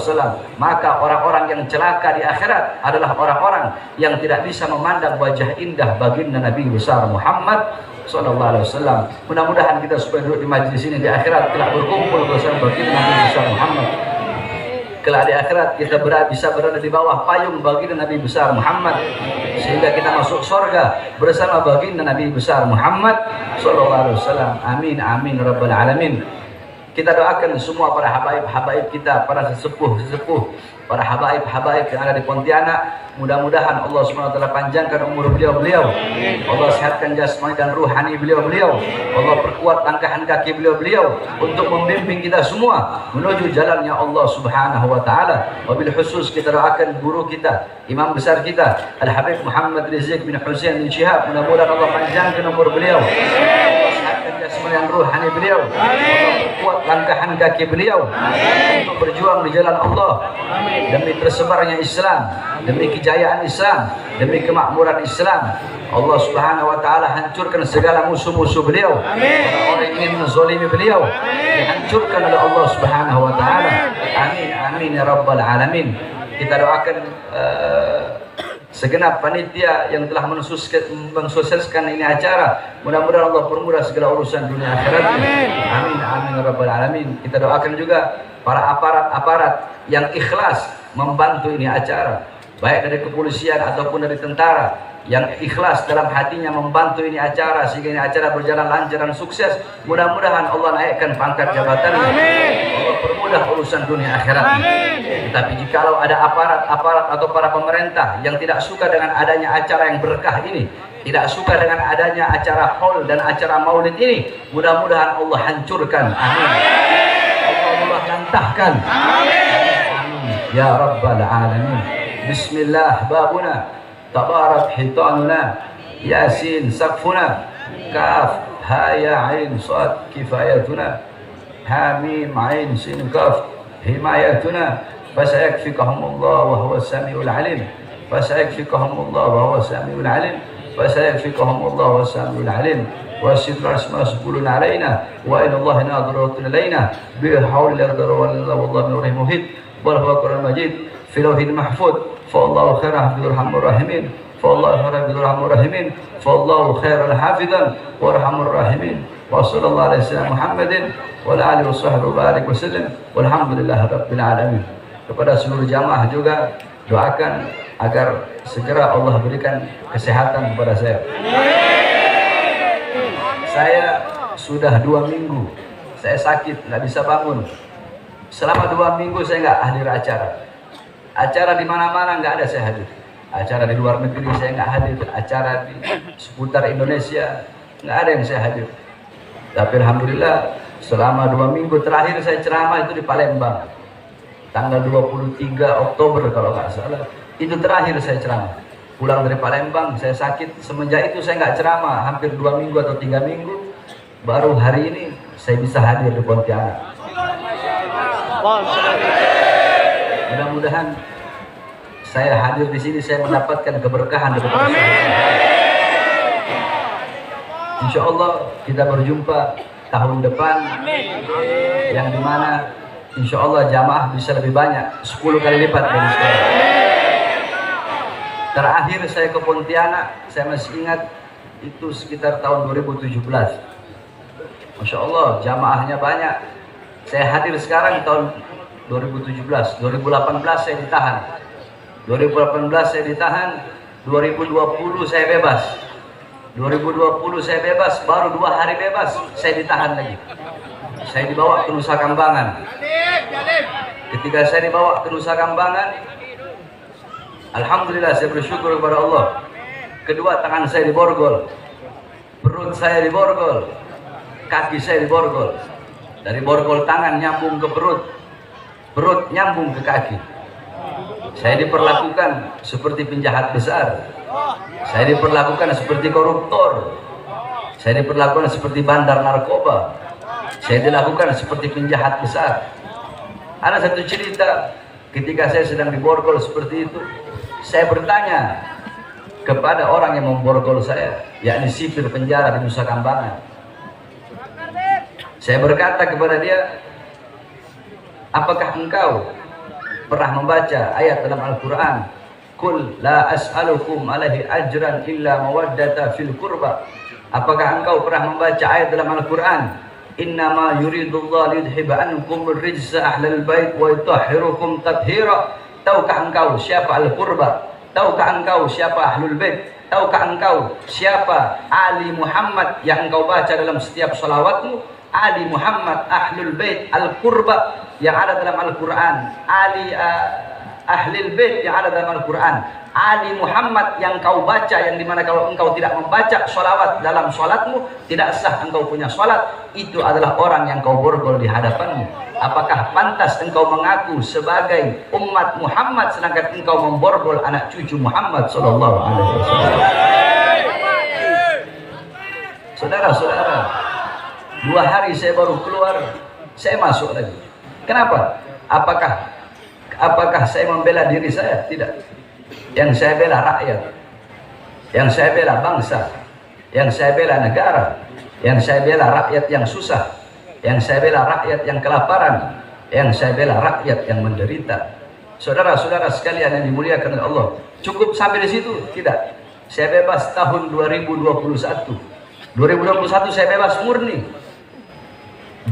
Maka orang-orang yang celaka di akhirat adalah orang-orang yang tidak bisa memandang wajah indah baginda Nabi besar Muhammad SAW. Mudah-mudahan kita supaya duduk di majlis ini di akhirat telah berkumpul bersama baginda Nabi besar Muhammad. Kelak di akhirat kita bisa berada di bawah payung baginda Nabi besar Muhammad, sehingga kita masuk surga bersama baginda Nabi besar Muhammad SAW. Amin amin rabbal alamin. Kita doakan semua para habaib-habaib kita, para sesepuh-sesepuh, para habaib-habaib yang ada di Pontianak. Mudah-mudahan Allah SWT panjangkan umur beliau-beliau, Allah sehatkan jasmani dan ruhani beliau-beliau, Allah perkuat langkahan kaki beliau-beliau untuk membimbing kita semua menuju jalannya Allah Subhanahu wa taala. Wabil khusus kita doakan guru kita, imam besar kita, Al-Habib Muhammad Rizik bin Husain bin Syihab. Mudah-mudahan Allah panjangkan umur beliau, Allah sehatkan jasmani dan ruhani beliau, Allah perkuat langkahan kaki beliau untuk berjuang di jalan Allah demi tersebarnya Islam, demi kejayaan Islam, demi kemakmuran Islam. Allah Subhanahu wa taala hancurkan segala musuh-musuh beliau, orang-orang yang ingin menzalimi beliau dihancurkan oleh Allah Subhanahu wa taala. Amin amin ya rabbal alamin. Kita doakan segenap panitia yang telah mensukseskan ini acara. Mudah-mudahan Allah permudah segala urusan dunia akhirat. Amin amin ya rabbal alamin. Kita doakan juga para aparat-aparat yang ikhlas membantu ini acara, baik dari kepolisian ataupun dari tentara, yang ikhlas dalam hatinya membantu ini acara sehingga ini acara berjalan lancar dan sukses. Mudah-mudahan Allah naikkan pangkat jabatannya, Allah permudah urusan dunia akhirat. Tapi jikalau ada aparat-aparat atau para pemerintah yang tidak suka dengan adanya acara yang berkah ini, tidak suka dengan adanya acara haul dan acara maulid ini. Mudah-mudahan Allah hancurkan. Amin. Allah lantahkan. Amin. Ya Rabbal Alamin. Bismillah babuna, tabarak hitanuna, yasin saqfuna, kaf ha ya ain sad kifayatuna, hamim ain sin kaf himayatuna, fasayakfikahumullah wa huwa samiul alim, fasayakfikahumullah wa huwa samiul alim, fasayakfikahumullah wa samiul alim, wa sitra asmasbulun alaina wa inna Allah nadhiratun alaina bi hauli la quwwata illa billah wallahu muhit wal huwa Qur'an majid fi lawhil mahfuz fa Allahu khairan hafizur rahmanur rahimin fa Allahu khairan hafizur rahmanur rahimin fa Allahu khairan hafizan warhamur rahimin wa sallallahu alaihi wasallam Muhammadin wa ala alihi washabbihi wa barik wasallam walhamdulillahi rabbil alamin. Kepada seluruh jamaah juga doakan agar segera Allah berikan kesehatan kepada saya. Saya sudah 2 minggu saya sakit, nggak bisa bangun. Selama 2 minggu saya nggak hadir acara. Acara di mana-mana nggak ada saya hadir. Acara di luar negeri saya nggak hadir. Acara di seputar Indonesia nggak ada yang saya hadir. Tapi alhamdulillah selama 2 minggu terakhir saya ceramah itu di Palembang. Tanggal 23 Oktober kalau nggak salah. Itu terakhir saya ceramah. Pulang dari Palembang saya sakit. Semenjak itu saya nggak ceramah hampir 2 minggu atau 3 minggu. Baru hari ini saya bisa hadir di Pontianak. Mudah-mudahan saya hadir di sini saya mendapatkan keberkahan dari Allah. Insya Allah kita berjumpa tahun depan yang dimana insya Allah jamaah bisa lebih banyak 10 kali lipat dari sekarang. Terakhir saya ke Pontianak saya masih ingat itu sekitar tahun 2017. Masya Allah jamaahnya banyak. Saya hadir sekarang tahun 2017, 2018 saya ditahan, 2018 saya ditahan, 2020 saya bebas, 2020 saya bebas, baru 2 hari bebas saya ditahan lagi. Saya dibawa ke Nusa Kambangan. Ketika saya dibawa ke Nusa Kambangan, alhamdulillah saya bersyukur kepada Allah. Kedua tangan saya diborgol, perut saya diborgol, kaki saya diborgol. Dari borgol tangan nyambung ke perut, perut nyambung ke kaki. Saya diperlakukan seperti penjahat besar. Saya diperlakukan seperti koruptor. Saya diperlakukan seperti bandar narkoba. Saya dilakukan seperti penjahat besar. Ada satu cerita ketika saya sedang diborgol seperti itu. Saya bertanya kepada orang yang memborgol saya, yakni sipir penjara di Nusa Kambangan. Saya berkata kepada dia, apakah engkau pernah membaca ayat dalam Al-Quran, Qul la as'alukum alaihi ajran illa mawaddata fil qurba. Apakah engkau pernah membaca ayat dalam Al-Quran, innama yuridullah liyudhiba ankum rijsa ahlal bait wa yutahhirukum tathira. Tahukah engkau siapa Al-Qurba? Tahukah engkau siapa Ahlul Bait? Tahukah engkau siapa Ali Muhammad yang engkau baca dalam setiap salawatmu? Ali Muhammad Ahlul Bait Al-Qurba yang ada dalam Al-Quran, Ali Ahlul Bait yang ada dalam Al-Quran, Ali Muhammad yang kau baca, yang dimana kalau engkau tidak membaca sholawat dalam sholatmu, tidak sah engkau punya sholat. Itu adalah orang yang kau borgol di hadapanmu. Apakah pantas engkau mengaku sebagai umat Muhammad sedangkan engkau memborgol anak cucu Muhammad Sallallahu Alaihi Wasallam? Saudara-saudara, 2 hari saya baru keluar, saya masuk lagi. Kenapa? Apakah saya membela diri saya? Tidak. Yang saya bela rakyat, yang saya bela bangsa, yang saya bela negara, yang saya bela rakyat yang susah, yang saya bela rakyat yang kelaparan, yang saya bela rakyat yang menderita. Saudara-saudara sekalian yang dimuliakan oleh Allah, cukup sampai di situ? Tidak. Saya bebas tahun 2021. 2021 saya bebas murni.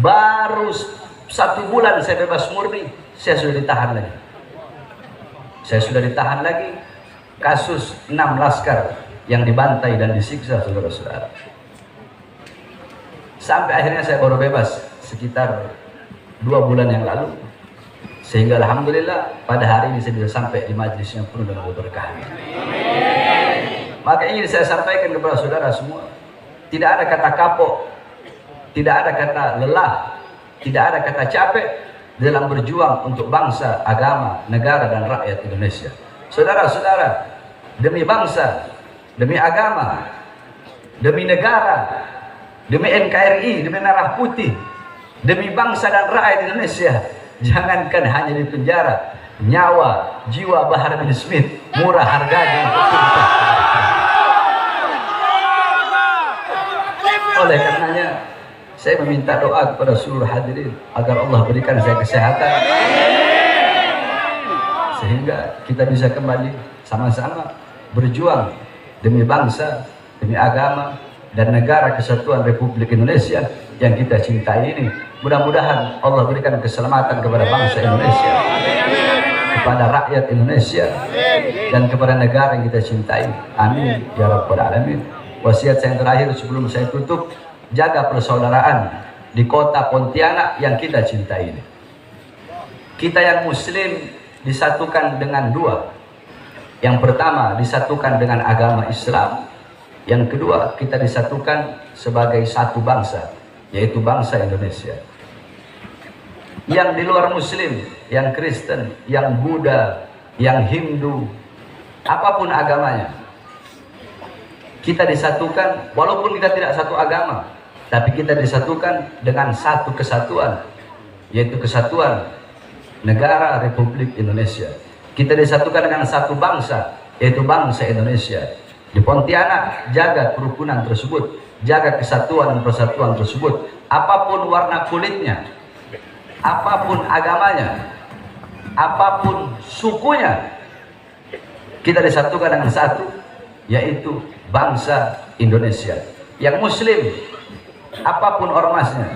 Baru 1 bulan saya bebas murni, saya sudah ditahan lagi. Saya sudah ditahan lagi. Kasus 6 laskar yang dibantai dan disiksa, saudara-saudara. Sampai akhirnya saya baru bebas sekitar 2 bulan yang lalu. Sehingga alhamdulillah pada hari ini saya bisa sampai di majelis yang penuh dengan keberkahan. Maka ingin saya sampaikan kepada saudara semua, tidak ada kata kapok, tidak ada kata lelah, tidak ada kata capek dalam berjuang untuk bangsa, agama, negara dan rakyat Indonesia. Saudara-saudara, demi bangsa, demi agama, demi negara, demi NKRI, demi Merah Putih, demi bangsa dan rakyat Indonesia, jangankan hanya di penjara, nyawa, jiwa Bahar bin Smith murah harganya untuk kita. Oleh karenanya, saya meminta doa kepada seluruh hadirin agar Allah berikan saya kesehatan, sehingga kita bisa kembali sama-sama berjuang demi bangsa, demi agama dan negara kesatuan Republik Indonesia yang kita cintai ini. Mudah-mudahan Allah berikan keselamatan kepada bangsa Indonesia, kepada rakyat Indonesia, dan kepada negara yang kita cintai. Amin ya rabbal alamin. Wasiat saya yang terakhir sebelum saya tutup, jaga persaudaraan di kota Pontianak yang kita cintai ini. Kita yang muslim disatukan dengan dua. Yang pertama, disatukan dengan agama Islam. Yang kedua, kita disatukan sebagai satu bangsa, yaitu bangsa Indonesia. Yang di luar muslim, yang Kristen, yang Buddha, yang Hindu, apapun agamanya, kita disatukan walaupun kita tidak satu agama, tapi kita disatukan dengan satu kesatuan, yaitu kesatuan negara Republik Indonesia. Kita disatukan dengan satu bangsa, yaitu bangsa Indonesia. Di Pontianak, jaga kerukunan tersebut, jaga kesatuan dan persatuan tersebut. Apapun warna kulitnya, apapun agamanya, apapun sukunya, kita disatukan dengan satu, yaitu bangsa Indonesia. Yang muslim, apapun ormasnya,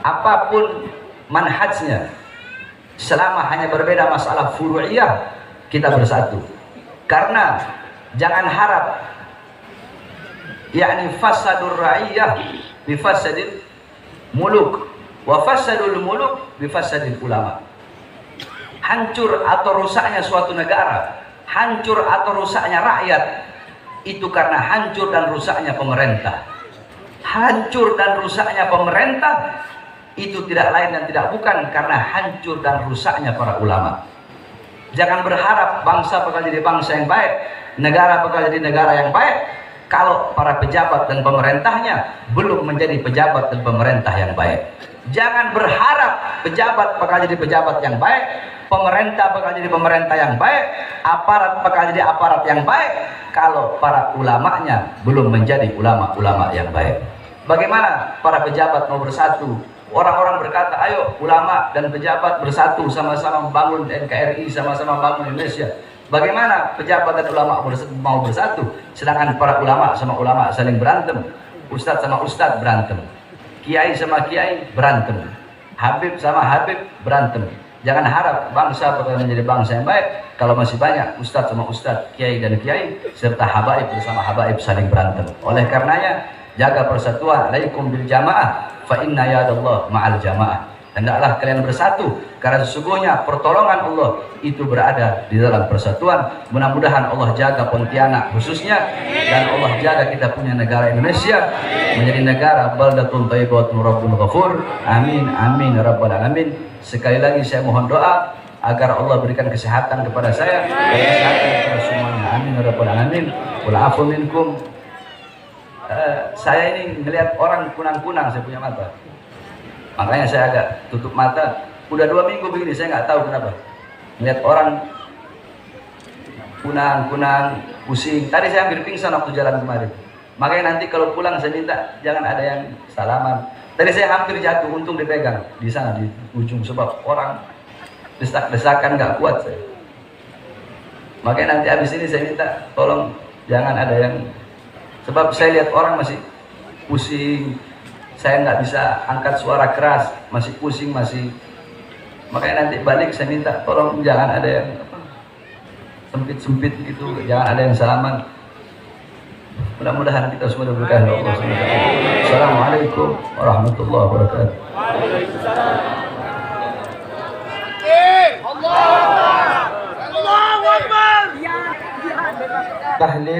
apapun manhajnya, selama hanya berbeda masalah furu'iyah, kita bersatu. Karena jangan harap yakni fasadur ra'iyah bifasadil muluk wa fasadul muluk bifasadil ulama. Hancur atau rusaknya suatu negara, hancur atau rusaknya rakyat, itu karena hancur dan rusaknya pemerintah. Hancur dan rusaknya pemerintah itu tidak lain dan tidak bukan karena hancur dan rusaknya para ulama. Jangan berharap bangsa bakal jadi bangsa yang baik, negara bakal jadi negara yang baik, kalau para pejabat dan pemerintahnya belum menjadi pejabat dan pemerintah yang baik. Jangan berharap pejabat bakal jadi pejabat yang baik, pemerintah bakal jadi pemerintah yang baik, aparat bakal jadi aparat yang baik, kalau para ulamanya belum menjadi ulama-ulama yang baik. Bagaimana para pejabat mau bersatu? Orang-orang berkata, ayo ulama dan pejabat bersatu, sama-sama membangun NKRI, sama-sama membangun Indonesia. Bagaimana pejabat dan ulama mau bersatu, sedangkan para ulama sama ulama saling berantem, ustadz sama ustadz berantem, kiai sama kiai berantem, habib sama habib berantem. Jangan harap bangsa bakal menjadi bangsa yang baik kalau masih banyak ustadz sama ustadz, kiai dan kiai, serta habaib bersama habaib saling berantem. Oleh karenanya, jaga persatuan, alaikum bil jamaah, fa inna yadallah ma'al jamaah. Hendaklah kalian bersatu, karena sesungguhnya pertolongan Allah itu berada di dalam persatuan. Mudah-mudahan Allah jaga Pontianak khususnya, dan Allah jaga kita punya negara Indonesia menjadi negara baldatun thayyibatun rabbun ghafur. Amin amin ya rabbal alamin. Sekali lagi saya mohon doa agar Allah berikan kesehatan kepada saya dan kesehatan kepada semuanya. Amin ya rabbal alamin. Wal afu minkum. Saya ini melihat orang kunang-kunang, saya punya mata, makanya saya agak tutup mata. Udah 2 minggu begini, saya nggak tahu kenapa. Melihat orang kunang-kunang, pusing. Tadi saya hampir pingsan waktu jalan kemarin. Makanya nanti kalau pulang saya minta jangan ada yang salaman. Tadi saya hampir jatuh, untung dipegang di sana di ujung, sebab orang desak-desakan nggak kuat saya. Makanya nanti habis ini saya minta tolong jangan ada yang, sebab saya lihat orang masih pusing, saya nggak bisa angkat suara keras, masih pusing, masih. Makanya nanti balik saya minta tolong jangan ada yang sempit-sempit gitu, jangan ada yang salaman. Mudah-mudahan kita semua diberkahi oleh Allah SWT. Assalamualaikum warahmatullahi wabarakatuh. Allahu Akbar. Tahlil.